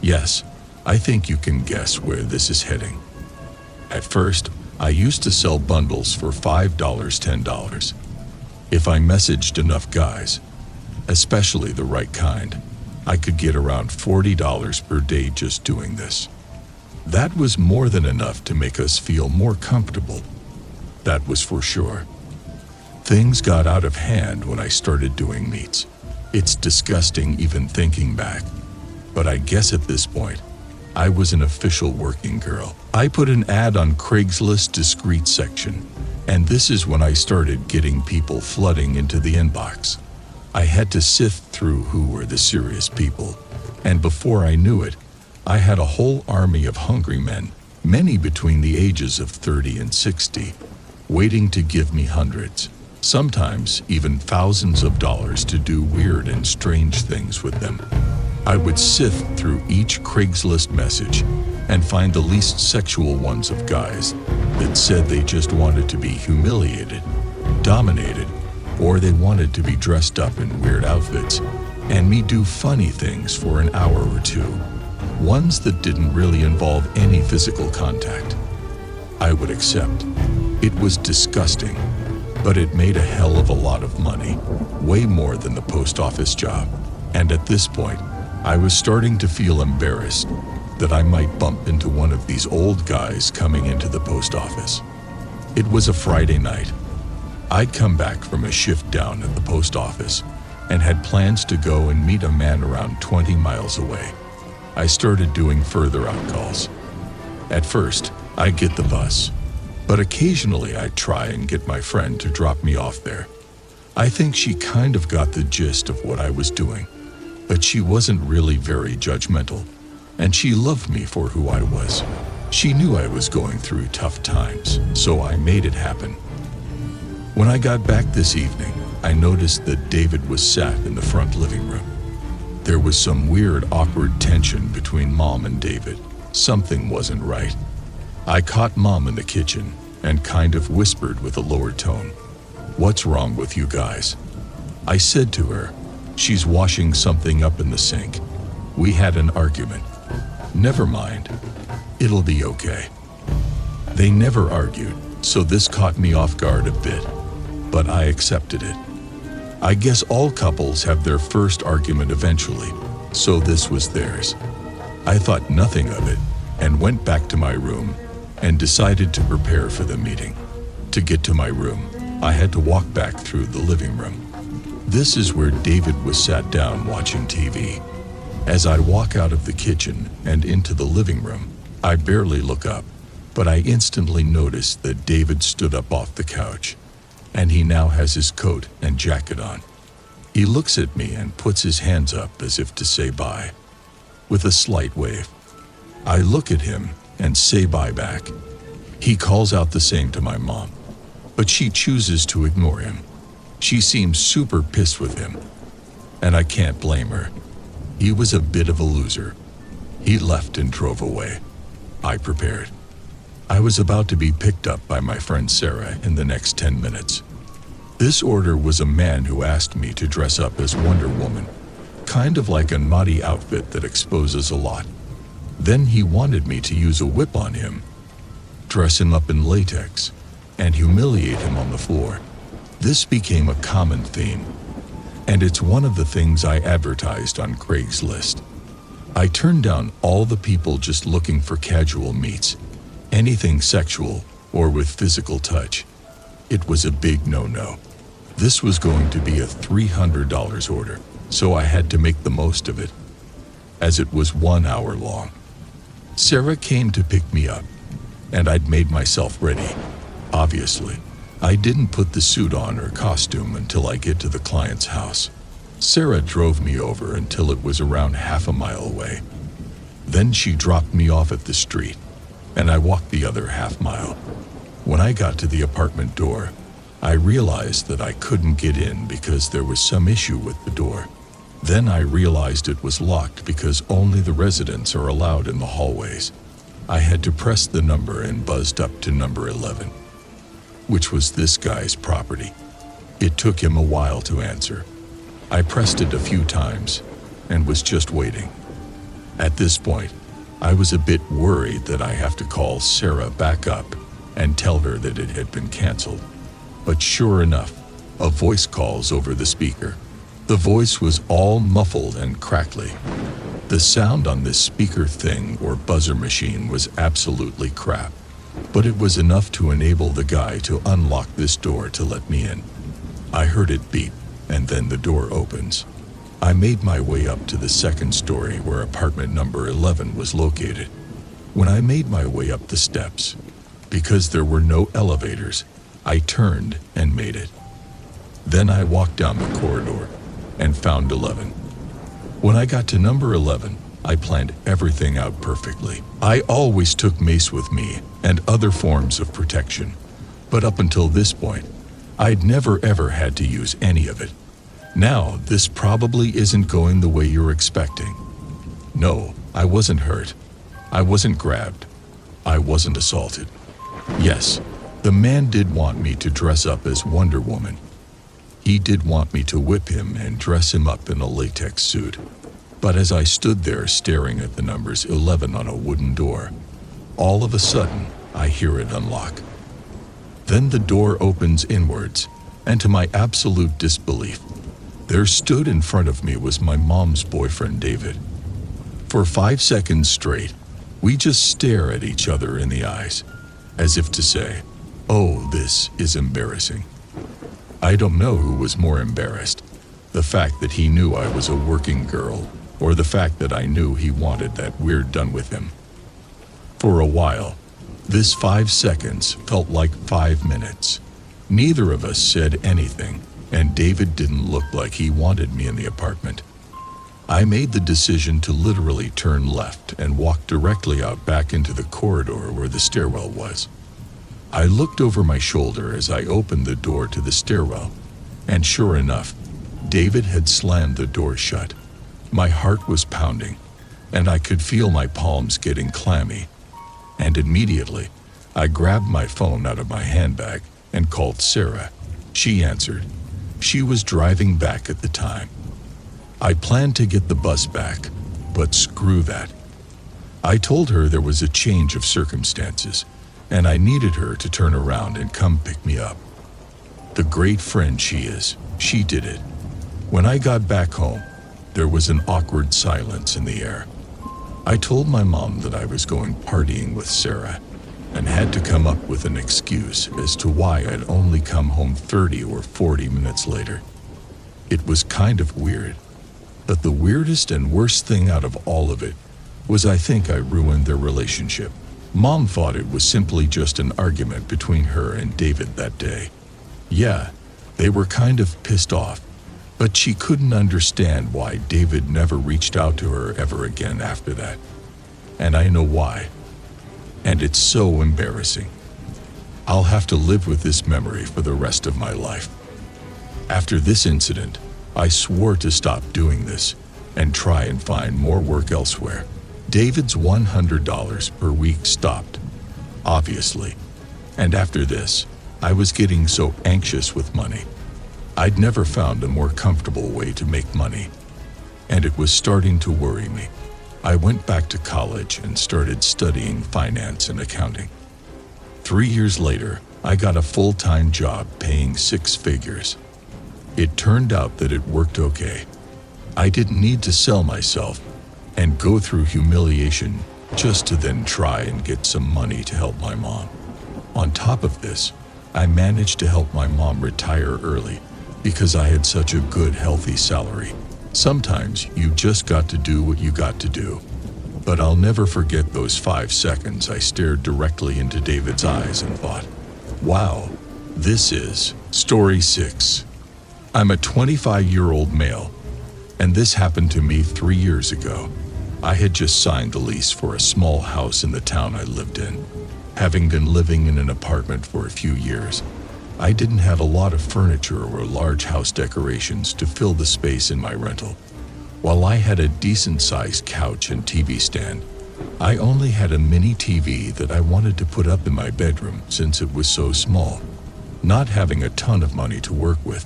Yes, I think you can guess where this is heading. At first, I used to sell bundles for $5, $10. If I messaged enough guys, especially the right kind, I could get around $40 per day just doing this. That was more than enough to make us feel more comfortable. That was for sure. Things got out of hand when I started doing meets. It's disgusting even thinking back, but I guess at this point, I was an official working girl. I put an ad on Craigslist discreet section, and this is when I started getting people flooding into the inbox. I had to sift through who were the serious people, and before I knew it, I had a whole army of hungry men, many between the ages of 30 and 60, waiting to give me hundreds, sometimes even thousands of dollars to do weird and strange things with them. I would sift through each Craigslist message and find the least sexual ones of guys that said they just wanted to be humiliated, dominated, or they wanted to be dressed up in weird outfits and me do funny things for an hour or two, ones that didn't really involve any physical contact. I would accept. It was disgusting, but it made a hell of a lot of money, way more than the post office job. And at this point, I was starting to feel embarrassed that I might bump into one of these old guys coming into the post office. It was a Friday night. I'd come back from a shift down at the post office, and had plans to go and meet a man around 20 miles away. I started doing further out calls. At first, I get the bus, but occasionally I try and get my friend to drop me off there. I think she kind of got the gist of what I was doing, but she wasn't really very judgmental, and she loved me for who I was. She knew I was going through tough times, so I made it happen. When I got back this evening, I noticed that David was sat in the front living room. There was some weird, awkward tension between Mom and David. Something wasn't right. I caught Mom in the kitchen and kind of whispered with a lower tone, "What's wrong with you guys?" I said to her, "She's washing something up in the sink. We had an argument." "Never mind. It'll be okay." They never argued, so this caught me off guard a bit, but I accepted it. I guess all couples have their first argument eventually, so this was theirs. I thought nothing of it and went back to my room and decided to prepare for the meeting. To get to my room, I had to walk back through the living room. This is where David was sat down watching TV. As I walk out of the kitchen and into the living room, I barely look up, but I instantly notice that David stood up off the couch, and he now has his coat and jacket on. He looks at me and puts his hands up as if to say bye, with a slight wave. I look at him and say bye back. He calls out the same to my mom, but she chooses to ignore him. She seems super pissed with him, and I can't blame her. He was a bit of a loser. He left and drove away. I prepared. I was about to be picked up by my friend Sarah in the next 10 minutes. This order was a man who asked me to dress up as Wonder Woman, kind of like a naughty outfit that exposes a lot. Then he wanted me to use a whip on him, dress him up in latex, and humiliate him on the floor. This became a common theme, and it's one of the things I advertised on Craigslist. I turned down all the people just looking for casual meets, anything sexual or with physical touch. It was a big no-no. This was going to be a $300 order, so I had to make the most of it, as it was 1 hour long. Sarah came to pick me up, and I'd made myself ready. Obviously, I didn't put the suit on or costume until I get to the client's house. Sarah drove me over until it was around half a mile away. Then she dropped me off at the street, and I walked the other half mile. When I got to the apartment door, I realized that I couldn't get in because there was some issue with the door. Then I realized it was locked because only the residents are allowed in the hallways. I had to press the number and buzzed up to number 11, which was this guy's property. It took him a while to answer. I pressed it a few times and was just waiting. At this point, I was a bit worried that I have to call Sarah back up and tell her that it had been canceled. But sure enough, a voice calls over the speaker. The voice was all muffled and crackly. The sound on this speaker thing or buzzer machine was absolutely crap, but it was enough to enable the guy to unlock this door to let me in. I heard it beep, and then the door opens. I made my way up to the second story where apartment number 11 was located. When I made my way up the steps, because there were no elevators, I turned and made it. Then I walked down the corridor and found 11. When I got to number 11, I planned everything out perfectly. I always took mace with me and other forms of protection, but up until this point, I'd never ever had to use any of it. Now, this probably isn't going the way you're expecting. No, I wasn't hurt. I wasn't grabbed. I wasn't assaulted. Yes, the man did want me to dress up as Wonder Woman. He did want me to whip him and dress him up in a latex suit. But as I stood there staring at the numbers 11 on a wooden door, all of a sudden, I hear it unlock. Then the door opens inwards, and to my absolute disbelief, there stood in front of me was my mom's boyfriend, David. For 5 seconds straight, we just stare at each other in the eyes, as if to say, "Oh, this is embarrassing." I don't know who was more embarrassed, The fact that he knew I was a working girl, or the fact that I knew he wanted that weird done with him. For a while, this 5 seconds felt like 5 minutes. Neither of us said anything, and David didn't look like he wanted me in the apartment. I made the decision to literally turn left and walk directly out back into the corridor where the stairwell was. I looked over my shoulder as I opened the door to the stairwell, and sure enough, David had slammed the door shut. My heart was pounding, and I could feel my palms getting clammy. And immediately, I grabbed my phone out of my handbag and called Sarah. She answered. She was driving back at the time. I planned to get the bus back, but screw that. I told her there was a change of circumstances, and I needed her to turn around and come pick me up. The great friend she is, she did it. When I got back home, there was an awkward silence in the air. I told my mom that I was going partying with Sarah, and had to come up with an excuse as to why I'd only come home 30 or 40 minutes later. It was kind of weird, but the weirdest and worst thing out of all of it was I think I ruined their relationship. Mom thought it was simply just an argument between her and David that day. Yeah, they were kind of pissed off, but she couldn't understand why David never reached out to her ever again after that. And I know why. And it's so embarrassing. I'll have to live with this memory for the rest of my life. After this incident, I swore to stop doing this and try and find more work elsewhere. David's $100 per week stopped, obviously. And after this, I was getting so anxious with money. I'd never found a more comfortable way to make money, and it was starting to worry me. I went back to college and started studying finance and accounting. 3 years later, I got a full-time job paying 6 figures. It turned out that it worked okay. I didn't need to sell myself and go through humiliation just to then try and get some money to help my mom. On top of this, I managed to help my mom retire early because I had such a good, healthy salary. Sometimes you just got to do what you got to do. But I'll never forget those 5 seconds I stared directly into David's eyes and thought, wow, this is story 6. I'm a 25-year-old male, and this happened to me 3 years ago. I had just signed the lease for a small house in the town I lived in. Having been living in an apartment for a few years, I didn't have a lot of furniture or large house decorations to fill the space in my rental. While I had a decent-sized couch and TV stand, I only had a mini TV that I wanted to put up in my bedroom since it was so small. Not having a ton of money to work with,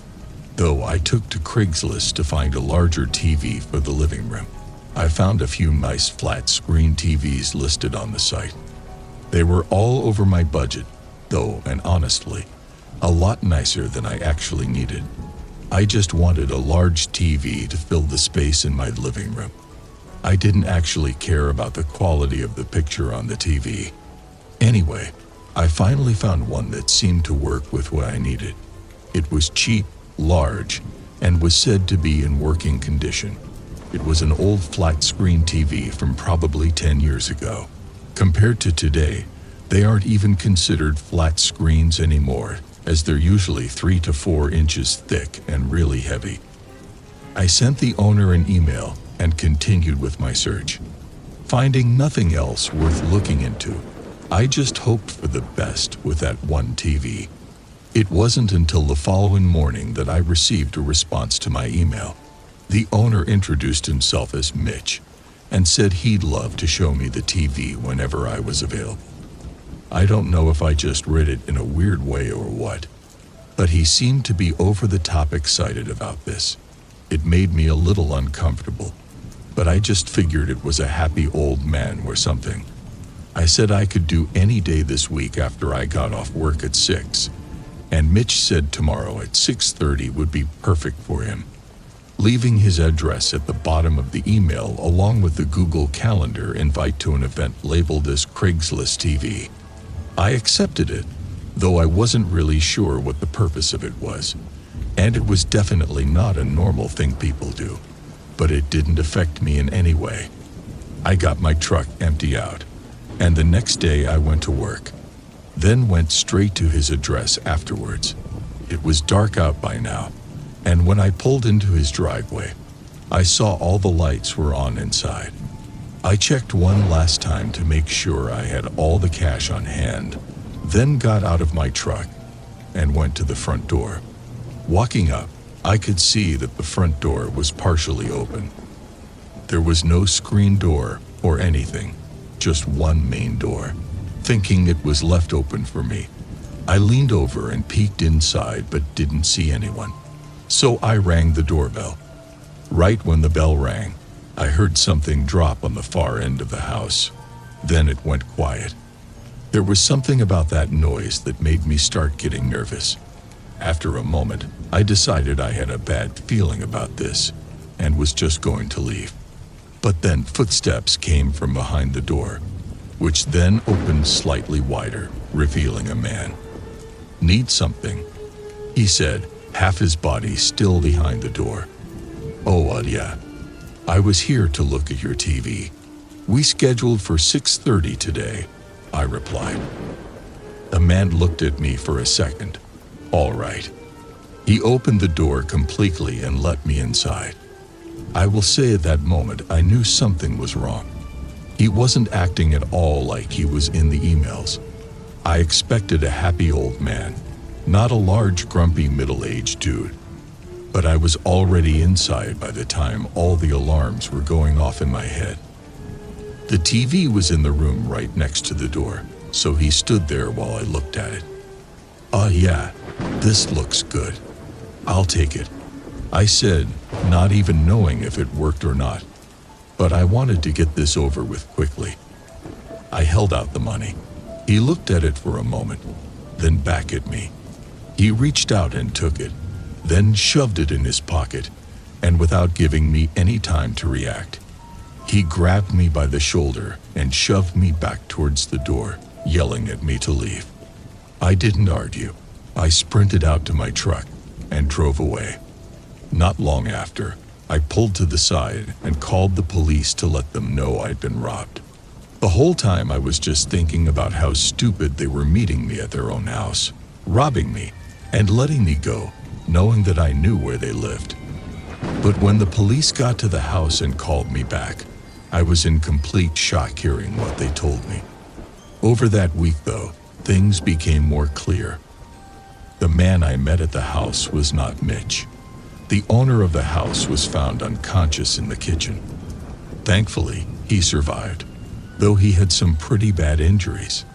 though, I took to Craigslist to find a larger TV for the living room. I found a few nice flat-screen TVs listed on the site. They were all over my budget, though, and honestly, a lot nicer than I actually needed. I just wanted a large TV to fill the space in my living room. I didn't actually care about the quality of the picture on the TV. Anyway, I finally found one that seemed to work with what I needed. It was cheap, large, and was said to be in working condition. It was an old flat-screen TV from probably 10 years ago. Compared to today, they aren't even considered flat screens anymore, as they're usually 3 to 4 inches thick and really heavy. I sent the owner an email and continued with my search. Finding nothing else worth looking into, I just hoped for the best with that one TV. It wasn't until the following morning that I received a response to my email. The owner introduced himself as Mitch and said he'd love to show me the TV whenever I was available. I don't know if I just read it in a weird way or what, but he seemed to be over-the-top excited about this. It made me a little uncomfortable, but I just figured it was a happy old man or something. I said I could do any day this week after I got off work at 6, and Mitch said tomorrow at 6:30 would be perfect for him, leaving his address at the bottom of the email along with the Google Calendar invite to an event labeled as Craigslist TV. I accepted it, though I wasn't really sure what the purpose of it was. and it was definitely not a normal thing people do, but it didn't affect me in any way. I got my truck empty out, and the next day I went to work, then went straight to his address afterwards. It was dark out by now, and when I pulled into his driveway, I saw all the lights were on inside. I checked one last time to make sure I had all the cash on hand, then got out of my truck and went to the front door. Walking up, I could see that the front door was partially open. There was no screen door or anything, just one main door. Thinking it was left open for me, I leaned over and peeked inside but didn't see anyone. So I rang the doorbell. Right when the bell rang, I heard something drop on the far end of the house. Then it went quiet. There was something about that noise that made me start getting nervous. After a moment, I decided I had a bad feeling about this and was just going to leave. But then footsteps came from behind the door, which then opened slightly wider, revealing a man. "Need something?" he said, half his body still behind the door. "Oh, yeah. I was here to look at your TV. We scheduled for 6:30 today," I replied. The man looked at me for a second. All right. He opened the door completely and let me inside. I will say at that moment I knew something was wrong. He wasn't acting at all like he was in the emails. I expected a happy old man, not a large, grumpy, middle-aged dude. But I was already inside by the time all the alarms were going off in my head. The TV was in the room right next to the door, so he stood there while I looked at it. Yeah, this looks good. I'll take it," I said, not even knowing if it worked or not. But I wanted to get this over with quickly. I held out the money. He looked at it for a moment, then back at me. He reached out and took it, then shoved it in his pocket, and without giving me any time to react, he grabbed me by the shoulder and shoved me back towards the door, yelling at me to leave. I didn't argue. I sprinted out to my truck and drove away. Not long after, I pulled to the side and called the police to let them know I'd been robbed. The whole time I was just thinking about how stupid they were meeting me at their own house, robbing me, and letting me go, knowing that I knew where they lived. But when the police got to the house and called me back, I was in complete shock hearing what they told me. Over that week, though, things became more clear. The man I met at the house was not Mitch. The owner of the house was found unconscious in the kitchen. Thankfully, he survived, though he had some pretty bad injuries.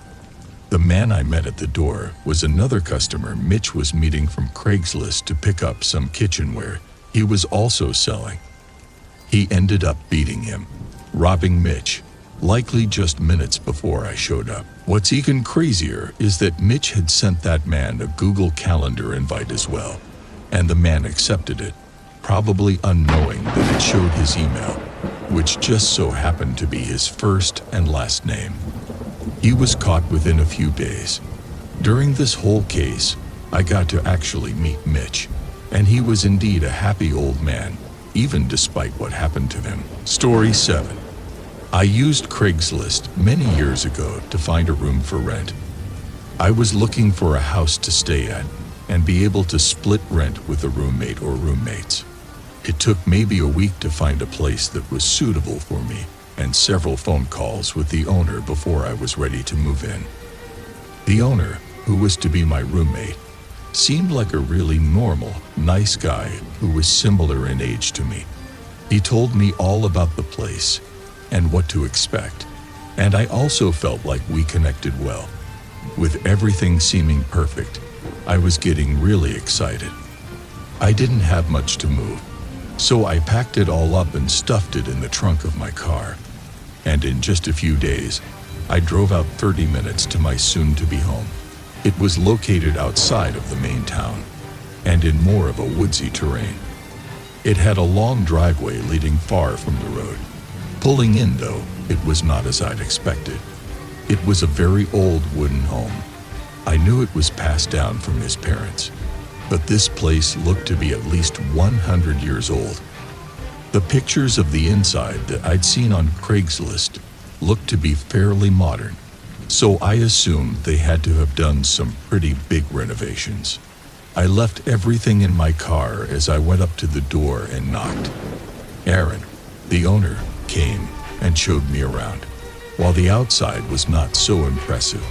The man I met at the door was another customer Mitch was meeting from Craigslist to pick up some kitchenware he was also selling. He ended up beating him, robbing Mitch, likely just minutes before I showed up. What's even crazier is that Mitch had sent that man a Google Calendar invite as well, and the man accepted it, probably unknowing that it showed his email, which just so happened to be his first and last name. He was caught within a few days. During this whole case, I got to actually meet Mitch, and he was indeed a happy old man, even despite what happened to him. Story 7. I used Craigslist many years ago to find a room for rent. I was looking for a house to stay at and be able to split rent with a roommate or roommates. It took maybe a week to find a place that was suitable for me and several phone calls with the owner before I was ready to move in. The owner, who was to be my roommate, seemed like a really normal, nice guy who was similar in age to me. He told me all about the place and what to expect, and I also felt like we connected well. With everything seeming perfect, I was getting really excited. I didn't have much to move, so I packed it all up and stuffed it in the trunk of my car. And in just a few days, I drove out 30 minutes to my soon-to-be home. It was located outside of the main town, and in more of a woodsy terrain. It had a long driveway leading far from the road. Pulling in, though, it was not as I'd expected. It was a very old wooden home. I knew it was passed down from his parents. but this place looked to be at least 100 years old. The pictures of the inside that I'd seen on Craigslist looked to be fairly modern, so I assumed they had to have done some pretty big renovations. I left everything in my car as I went up to the door and knocked. Aaron, the owner, came and showed me around. While the outside was not so impressive,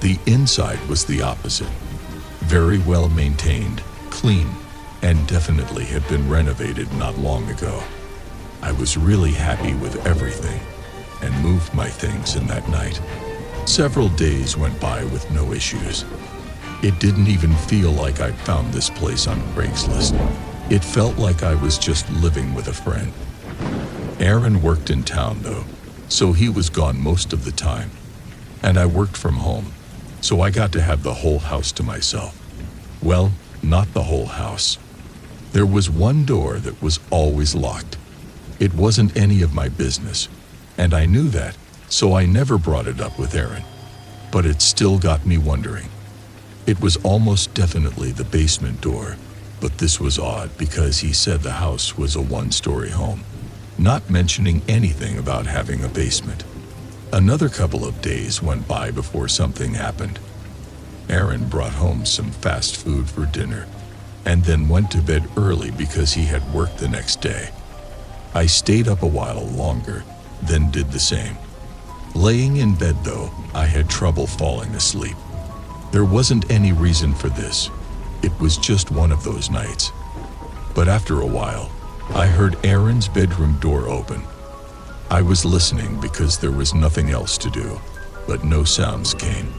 the inside was the opposite. Very well maintained, clean, and definitely had been renovated not long ago. I was really happy with everything and moved my things in that night. Several days went by with no issues. It didn't even feel like I'd found this place on Craigslist. It felt like I was just living with a friend. Aaron worked in town though, so he was gone most of the time. And I worked from home, so I got to have the whole house to myself. Well, not the whole house. There was one door that was always locked. It wasn't any of my business, and I knew that, so I never brought it up with Aaron. But it still got me wondering. It was almost definitely the basement door, but this was odd because he said the house was a one-story home, not mentioning anything about having a basement. Another couple of days went by before something happened. Aaron brought home some fast food for dinner, and then went to bed early because he had work the next day. I stayed up a while longer, then did the same. Laying in bed though, I had trouble falling asleep. There wasn't any reason for this. It was just one of those nights. But after a while, I heard Aaron's bedroom door open. I was listening because there was nothing else to do, but no sounds came.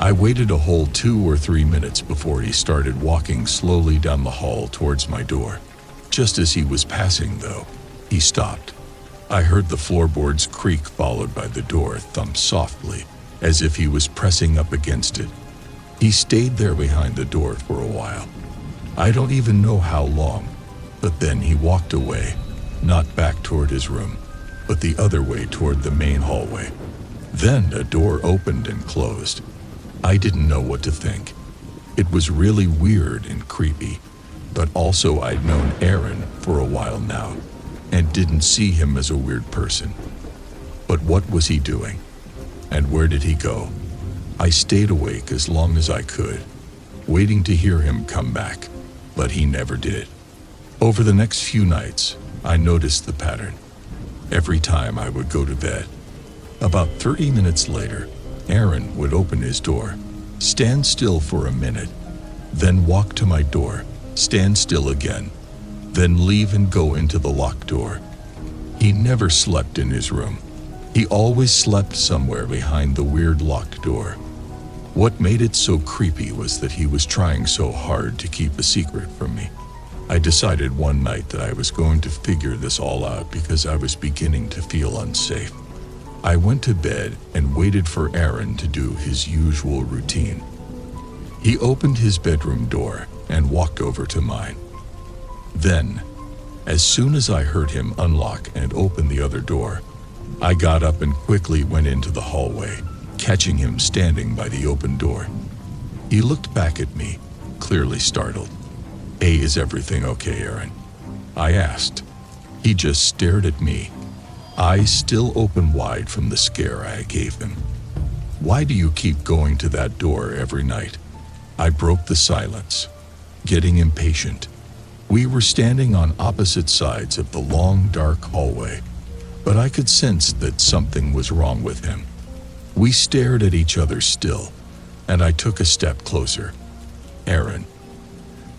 I waited a whole 2 or 3 minutes before he started walking slowly down the hall towards my door. Just as he was passing though, he stopped. I heard the floorboards creak followed by the door thump softly, as if he was pressing up against it. He stayed there behind the door for a while. I don't even know how long, but then he walked away, not back toward his room, but the other way toward the main hallway. Then a door opened and closed. I didn't know what to think. It was really weird and creepy, but also I'd known Aaron for a while now, and didn't see him as a weird person. But what was he doing? And where did he go? I stayed awake as long as I could, waiting to hear him come back, but he never did. Over the next few nights, I noticed the pattern. Every time I would go to bed, about 30 minutes later, Aaron would open his door, stand still for a minute, then walk to my door, stand still again, then leave and go into the locked door. He never slept in his room. He always slept somewhere behind the weird locked door. What made it so creepy was that he was trying so hard to keep a secret from me. I decided one night that I was going to figure this all out because I was beginning to feel unsafe. I went to bed and waited for Aaron to do his usual routine. He opened his bedroom door and walked over to mine. Then, as soon as I heard him unlock and open the other door, I got up and quickly went into the hallway, catching him standing by the open door. He looked back at me, clearly startled. "Hey, is everything okay, Aaron?" I asked. He just stared at me, eyes still open wide from the scare I gave him. "Why do you keep going to that door every night?" I broke the silence, getting impatient. We were standing on opposite sides of the long, dark hallway, but I could sense that something was wrong with him. We stared at each other still, and I took a step closer. "Aaron."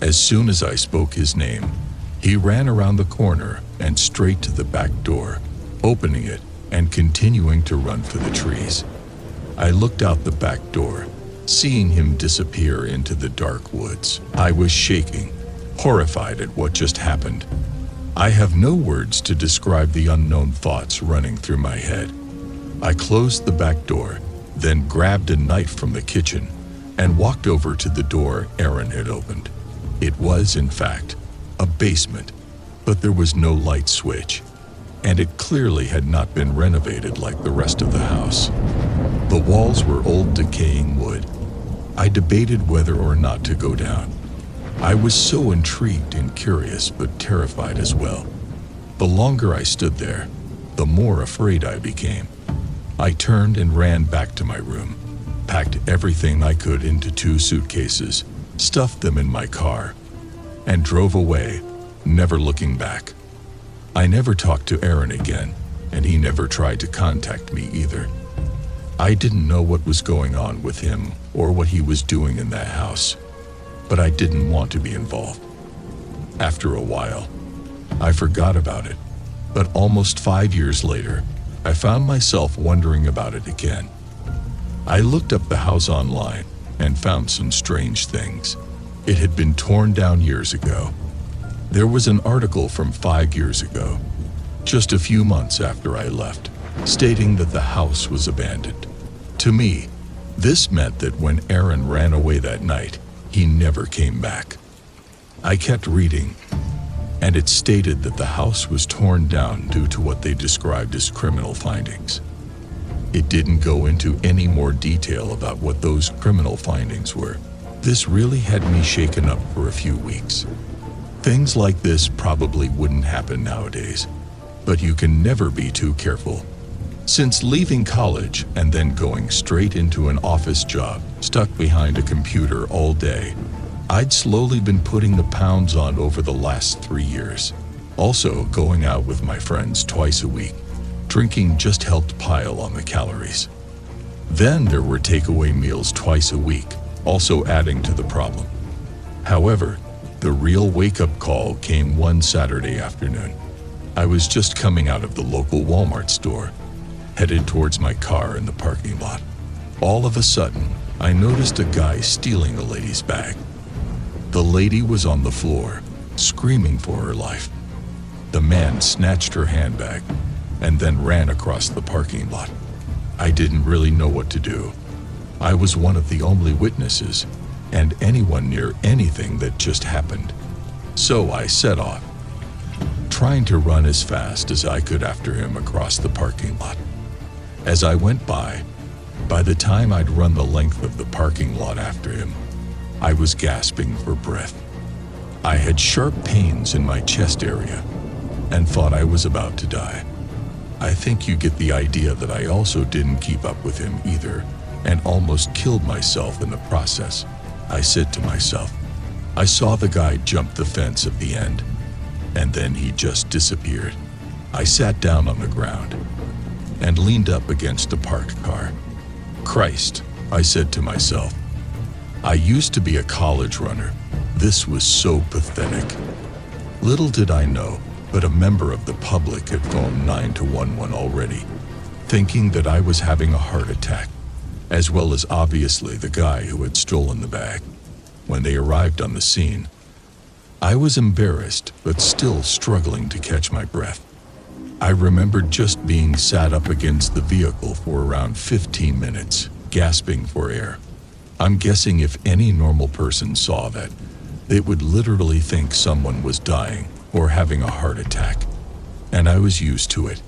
As soon as I spoke his name, he ran around the corner and straight to the back door, opening it and continuing to run for the trees. I looked out the back door, seeing him disappear into the dark woods. I was shaking, horrified at what just happened. I have no words to describe the unknown thoughts running through my head. I closed the back door, then grabbed a knife from the kitchen and walked over to the door Aaron had opened. It was, in fact, a basement, but there was no light switch, and it clearly had not been renovated like the rest of the house. The walls were old, decaying wood. I debated whether or not to go down. I was so intrigued and curious, but terrified as well. The longer I stood there, the more afraid I became. I turned and ran back to my room, packed everything I could into 2 suitcases, stuffed them in my car, and drove away, never looking back. I never talked to Aaron again, and he never tried to contact me either. I didn't know what was going on with him or what he was doing in that house, but I didn't want to be involved. After a while, I forgot about it, but almost 5 years later, I found myself wondering about it again. I looked up the house online and found some strange things. It had been torn down years ago. There was an article from 5 years ago, just a few months after I left, stating that the house was abandoned. To me, this meant that when Aaron ran away that night, he never came back. I kept reading, and it stated that the house was torn down due to what they described as criminal findings. It didn't go into any more detail about what those criminal findings were. This really had me shaken up for a few weeks. Things like this probably wouldn't happen nowadays, but you can never be too careful. Since leaving college and then going straight into an office job, stuck behind a computer all day, I'd slowly been putting the pounds on over the last 3 years. Also, going out with my friends twice a week, drinking just helped pile on the calories. Then there were takeaway meals twice a week, also adding to the problem. However, the real wake-up call came one Saturday afternoon. I was just coming out of the local Walmart store, headed towards my car in the parking lot. All of a sudden, I noticed a guy stealing a lady's bag. The lady was on the floor, screaming for her life. The man snatched her handbag and then ran across the parking lot. I didn't really know what to do. I was one of the only witnesses and anyone near anything that just happened. So I set off, trying to run as fast as I could after him across the parking lot. As I went by the time I'd run the length of the parking lot after him, I was gasping for breath. I had sharp pains in my chest area and thought I was about to die. I think you get the idea that I also didn't keep up with him either and almost killed myself in the process. I said to myself, I saw the guy jump the fence at the end, and then he just disappeared. I sat down on the ground and leaned up against a parked car. Christ, I said to myself. I used to be a college runner. This was so pathetic. Little did I know, but a member of the public had phoned 911 already, thinking that I was having a heart attack, as well as obviously the guy who had stolen the bag. When they arrived on the scene, I was embarrassed, but still struggling to catch my breath. I remembered just being sat up against the vehicle for around 15 minutes, gasping for air. I'm guessing if any normal person saw that, they would literally think someone was dying or having a heart attack. And I was used to it.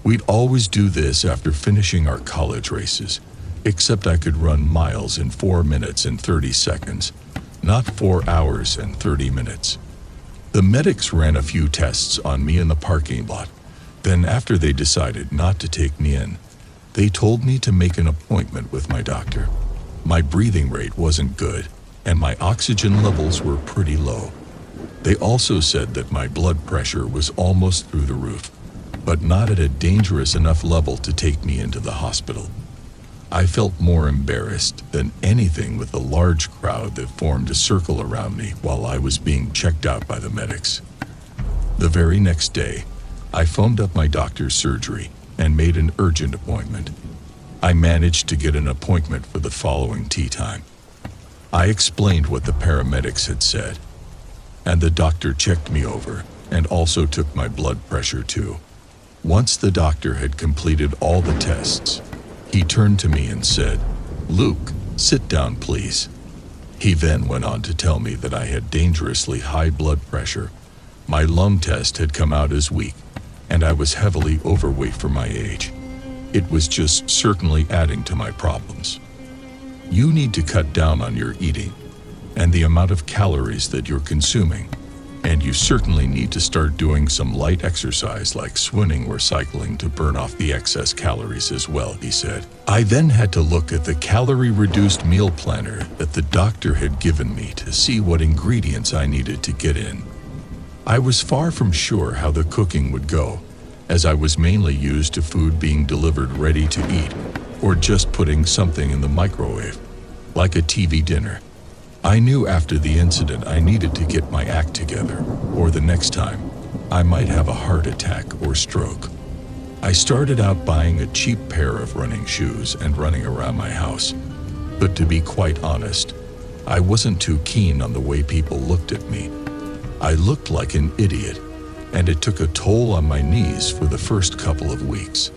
We'd always do this after finishing our college races, except I could run miles in 4 minutes and 30 seconds, not 4 hours and 30 minutes. The medics ran a few tests on me in the parking lot. Then after they decided not to take me in, they told me to make an appointment with my doctor. My breathing rate wasn't good, and my oxygen levels were pretty low. They also said that my blood pressure was almost through the roof, but not at a dangerous enough level to take me into the hospital. I felt more embarrassed than anything with the large crowd that formed a circle around me while I was being checked out by the medics. The very next day, I phoned up my doctor's surgery and made an urgent appointment. I managed to get an appointment for the following tea time. I explained what the paramedics had said, and the doctor checked me over and also took my blood pressure too. Once the doctor had completed all the tests, he turned to me and said, "Luke, sit down, please." He then went on to tell me that I had dangerously high blood pressure, my lung test had come out as weak, and I was heavily overweight for my age. It was just certainly adding to my problems. "You need to cut down on your eating. and the amount of calories that you're consuming. And you certainly need to start doing some light exercise like swimming or cycling to burn off the excess calories as well, he said. I then had to look at the calorie-reduced meal planner that the doctor had given me to see what ingredients I needed to get in. I was far from sure how the cooking would go, as I was mainly used to food being delivered ready to eat, or just putting something in the microwave, like a TV dinner. I knew after the incident I needed to get my act together, or the next time, I might have a heart attack or stroke. I started out buying a cheap pair of running shoes and running around my house. But to be quite honest, I wasn't too keen on the way people looked at me. I looked like an idiot, and it took a toll on my knees for the first couple of weeks.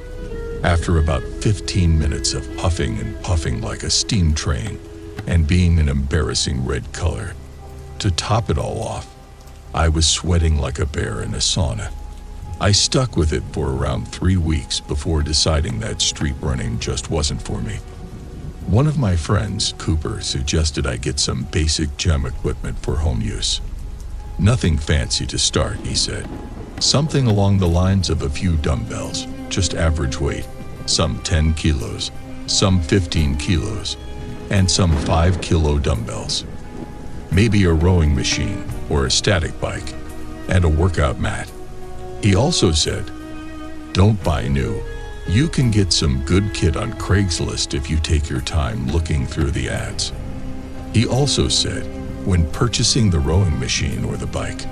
After about 15 minutes of huffing and puffing like a steam train, and being an embarrassing red color. To top it all off, I was sweating like a bear in a sauna. I stuck with it for around 3 weeks before deciding that street running just wasn't for me. One of my friends, Cooper, suggested I get some basic gym equipment for home use. Nothing fancy to start, he said. Something along the lines of a few dumbbells, just average weight, some 10 kilos, some 15 kilos, and some 5-kilo dumbbells. Maybe a rowing machine or a static bike, and a workout mat. He also said, don't buy new. You can get some good kit on Craigslist if you take your time looking through the ads. He also said, when purchasing the rowing machine or the bike,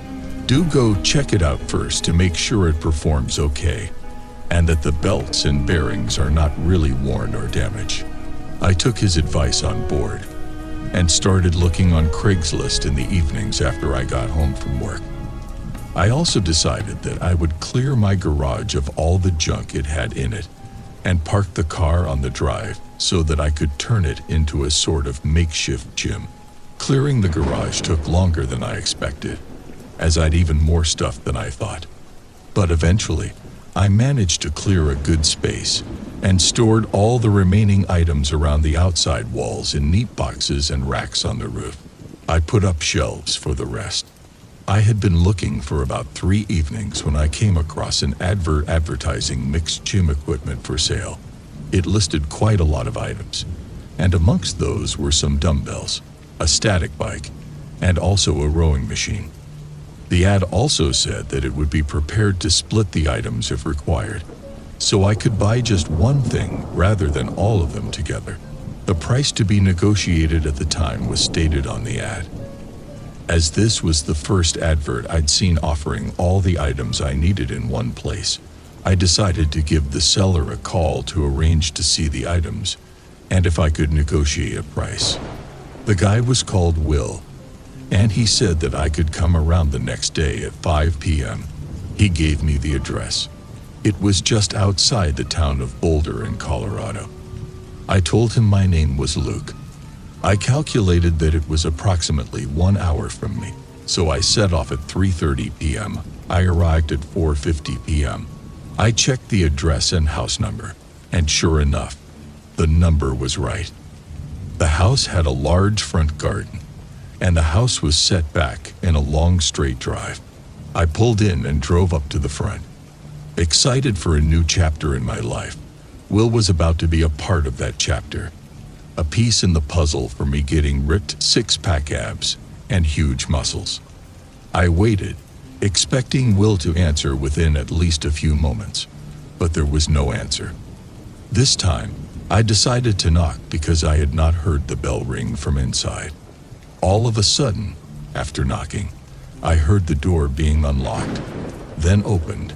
do go check it out first to make sure it performs okay, and that the belts and bearings are not really worn or damaged. I took his advice on board and started looking on Craigslist in the evenings after I got home from work. I also decided that I would clear my garage of all the junk it had in it and park the car on the drive so that I could turn it into a sort of makeshift gym. Clearing the garage took longer than I expected, as I'd even more stuff than I thought. But eventually, I managed to clear a good space and stored all the remaining items around the outside walls in neat boxes and racks on the roof. I put up shelves for the rest. I had been looking for about 3 evenings when I came across an advert advertising mixed gym equipment for sale. It listed quite a lot of items, and amongst those were some dumbbells, a static bike, and also a rowing machine. The ad also said that it would be prepared to split the items if required, so I could buy just one thing rather than all of them together. The price to be negotiated at the time was stated on the ad. As this was the first advert I'd seen offering all the items I needed in one place, I decided to give the seller a call to arrange to see the items and if I could negotiate a price. The guy was called Will, and he said that I could come around the next day at 5 p.m. He gave me the address. It was just outside the town of Boulder in Colorado. I told him my name was Luke. I calculated that it was approximately 1 hour from me, so I set off at 3:30 p.m. I arrived at 4:50 p.m. I checked the address and house number, and sure enough, the number was right. The house had a large front garden, and the house was set back in a long straight drive. I pulled in and drove up to the front. Excited for a new chapter in my life, Will was about to be a part of that chapter, a piece in the puzzle for me getting ripped six-pack abs and huge muscles. I waited, expecting Will to answer within at least a few moments, but there was no answer. This time, I decided to knock because I had not heard the bell ring from inside. All of a sudden, after knocking, I heard the door being unlocked, then opened.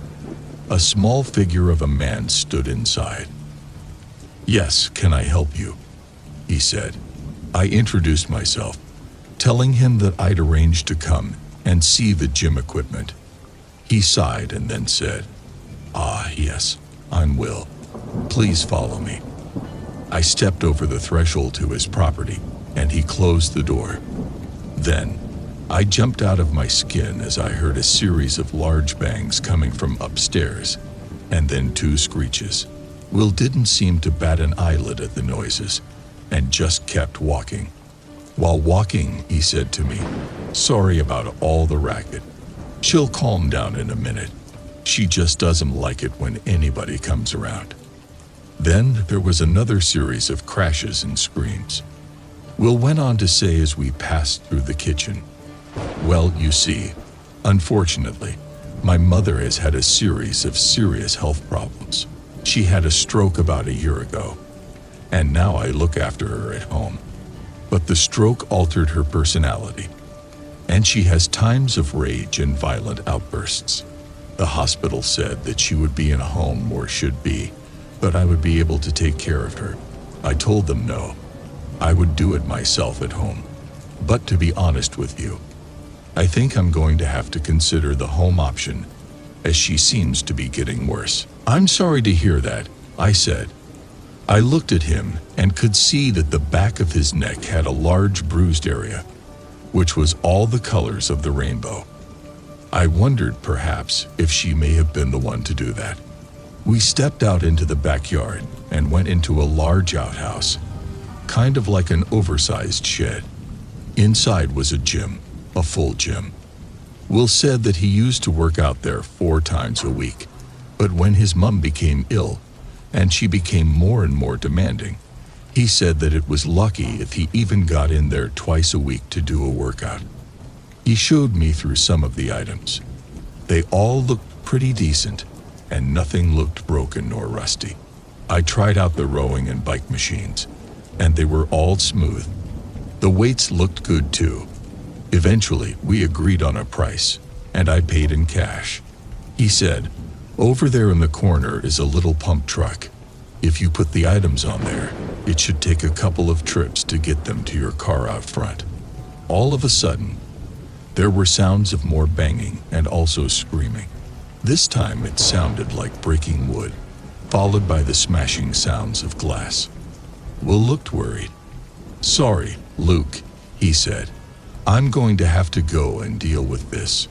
A small figure of a man stood inside. "Yes, can I help you?" he said. I introduced myself, telling him that I'd arranged to come and see the gym equipment. He sighed and then said, "Ah, yes, I'm Will. Please follow me." I stepped over the threshold to his property, and he closed the door. Then, I jumped out of my skin as I heard a series of large bangs coming from upstairs, and then 2 screeches. Will didn't seem to bat an eyelid at the noises, and just kept walking. While walking, he said to me, "Sorry about all the racket. She'll calm down in a minute. She just doesn't like it when anybody comes around." Then there was another series of crashes and screams. Will went on to say as we passed through the kitchen, "Well, you see, unfortunately, my mother has had a series of serious health problems. She had a stroke about a year ago, and now I look after her at home. But the stroke altered her personality, and she has times of rage and violent outbursts. The hospital said that she would be in a home or should be, but I would be able to take care of her. I told them no, I would do it myself at home. But to be honest with you, I think I'm going to have to consider the home option, as she seems to be getting worse." "I'm sorry to hear that," I said. I looked at him and could see that the back of his neck had a large bruised area, which was all the colors of the rainbow. I wondered perhaps if she may have been the one to do that. We stepped out into the backyard and went into a large outhouse, kind of like an oversized shed. Inside was a gym, a full gym. Will said that he used to work out there 4 times a week, but when his mom became ill, and she became more and more demanding, he said that it was lucky if he even got in there twice a week to do a workout. He showed me through some of the items. They all looked pretty decent, and nothing looked broken nor rusty. I tried out the rowing and bike machines, and they were all smooth. The weights looked good too. Eventually, we agreed on a price, and I paid in cash. He said, "Over there in the corner is a little pump truck. If you put the items on there, it should take a couple of trips to get them to your car out front." All of a sudden, there were sounds of more banging and also screaming. This time it sounded like breaking wood, followed by the smashing sounds of glass. Will looked worried. "Sorry, Luke," he said. "I'm going to have to go and deal with this.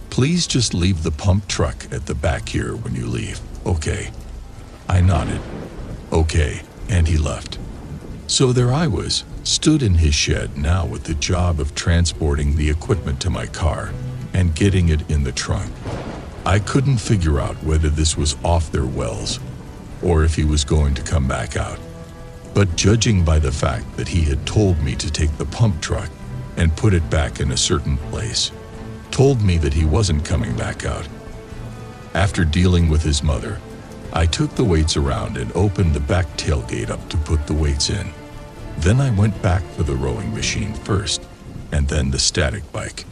Please just leave the pump truck at the back here when you leave, okay?" I nodded. "Okay," and he left. So there I was, stood in his shed now with the job of transporting the equipment to my car and getting it in the trunk. I couldn't figure out whether this was off their wells or if he was going to come back out. But judging by the fact that he had told me to take the pump truck and put it back in a certain place, told me that he wasn't coming back out. After dealing with his mother, I took the weights around and opened the back tailgate up to put the weights in. Then I went back for the rowing machine first, and then the static bike.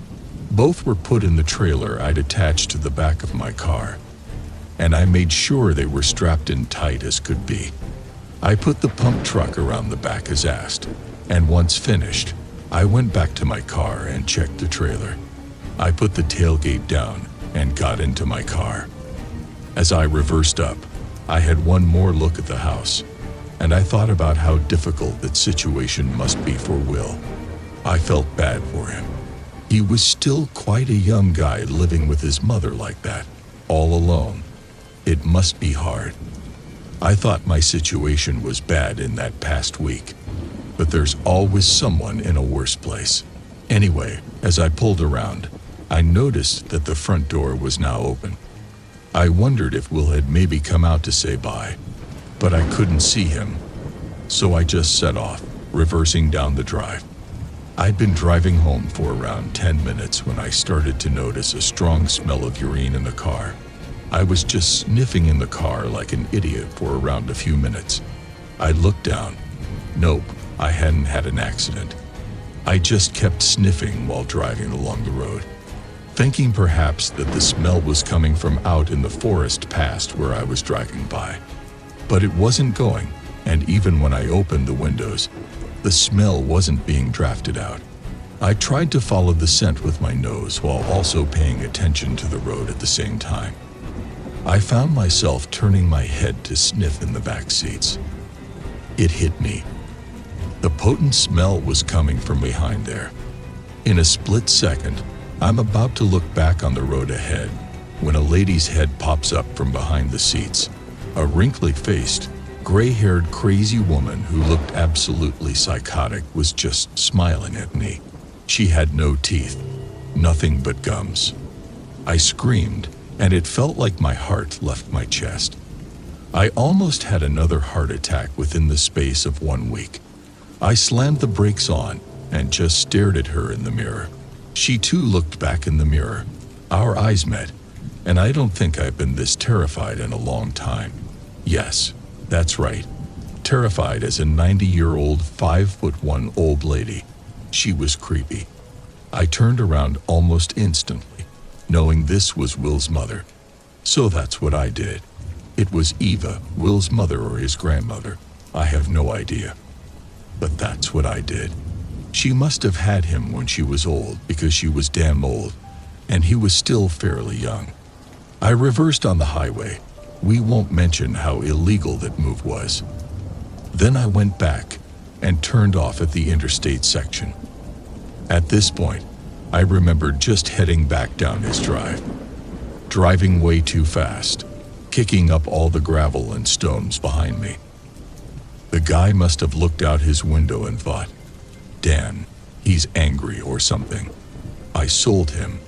Both were put in the trailer I'd attached to the back of my car, and I made sure they were strapped in tight as could be. I put the pump truck around the back as asked, and once finished, I went back to my car and checked the trailer. I put the tailgate down and got into my car. As I reversed up, I had one more look at the house, and I thought about how difficult that situation must be for Will. I felt bad for him. He was still quite a young guy living with his mother like that, all alone. It must be hard. I thought my situation was bad in that past week, but there's always someone in a worse place. Anyway, as I pulled around, I noticed that the front door was now open. I wondered if Will had maybe come out to say bye, but I couldn't see him, so I just set off, reversing down the drive. I'd been driving home for around 10 minutes when I started to notice a strong smell of urine in the car. I was just sniffing in the car like an idiot for around a few minutes. I looked down. Nope, I hadn't had an accident. I just kept sniffing while driving along the road, thinking perhaps that the smell was coming from out in the forest past where I was driving by. But it wasn't going, and even when I opened the windows, the smell wasn't being drafted out. I tried to follow the scent with my nose while also paying attention to the road at the same time. I found myself turning my head to sniff in the back seats. It hit me. The potent smell was coming from behind there. In a split second, I'm about to look back on the road ahead when a lady's head pops up from behind the seats. A wrinkly-faced, gray-haired crazy woman who looked absolutely psychotic was just smiling at me. She had no teeth, nothing but gums. I screamed, and it felt like my heart left my chest. I almost had another heart attack within the space of 1 week. I slammed the brakes on and just stared at her in the mirror. She too looked back in the mirror. Our eyes met, and I don't think I've been this terrified in a long time. Yes, that's right. Terrified as a 90-year-old, 5'1" old lady. She was creepy. I turned around almost instantly, knowing this was Will's mother. So that's what I did. It was Eva, Will's mother or his grandmother. I have no idea. But that's what I did. She must have had him when she was old because she was damn old, and he was still fairly young. I reversed on the highway. We won't mention how illegal that move was. Then I went back and turned off at the interstate section. At this point, I remembered just heading back down his drive. Driving way too fast, kicking up all the gravel and stones behind me. The guy must have looked out his window and thought, "Dan, he's angry or something." I sold him.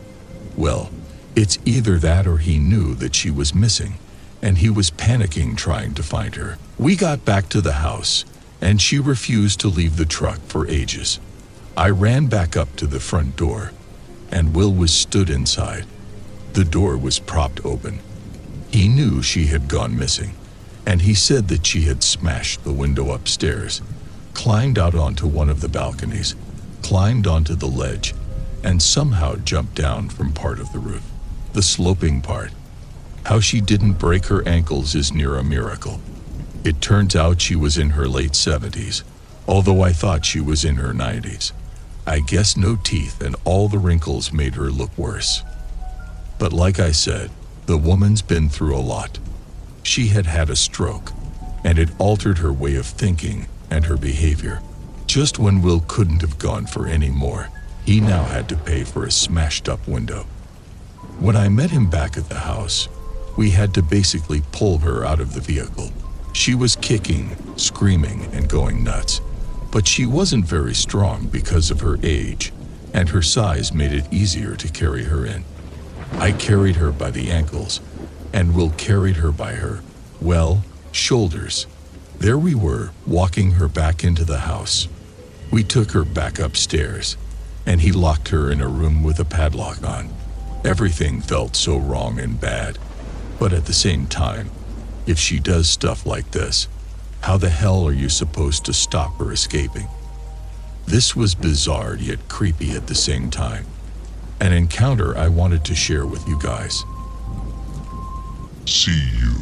Well, it's either that or he knew that she was missing, and he was panicking trying to find her. We got back to the house, and she refused to leave the truck for ages. I ran back up to the front door, and Will was stood inside. The door was propped open. He knew she had gone missing, and he said that she had smashed the window upstairs, climbed out onto one of the balconies, climbed onto the ledge, and somehow jumped down from part of the roof. The sloping part. How she didn't break her ankles is near a miracle. It turns out she was in her late 70s, although I thought she was in her 90s. I guess no teeth and all the wrinkles made her look worse. But like I said, the woman's been through a lot. She had had a stroke, and it altered her way of thinking and her behavior. Just when Will couldn't have gone for any more, he now had to pay for a smashed-up window. When I met him back at the house, we had to basically pull her out of the vehicle. She was kicking, screaming, and going nuts, but she wasn't very strong because of her age, and her size made it easier to carry her in. I carried her by the ankles, and Will carried her by her, well, shoulders. There we were, walking her back into the house. We took her back upstairs, and he locked her in a room with a padlock on. Everything felt so wrong and bad, but at the same time, if she does stuff like this, how the hell are you supposed to stop her escaping? This was bizarre yet creepy at the same time. An encounter I wanted to share with you guys.
See you.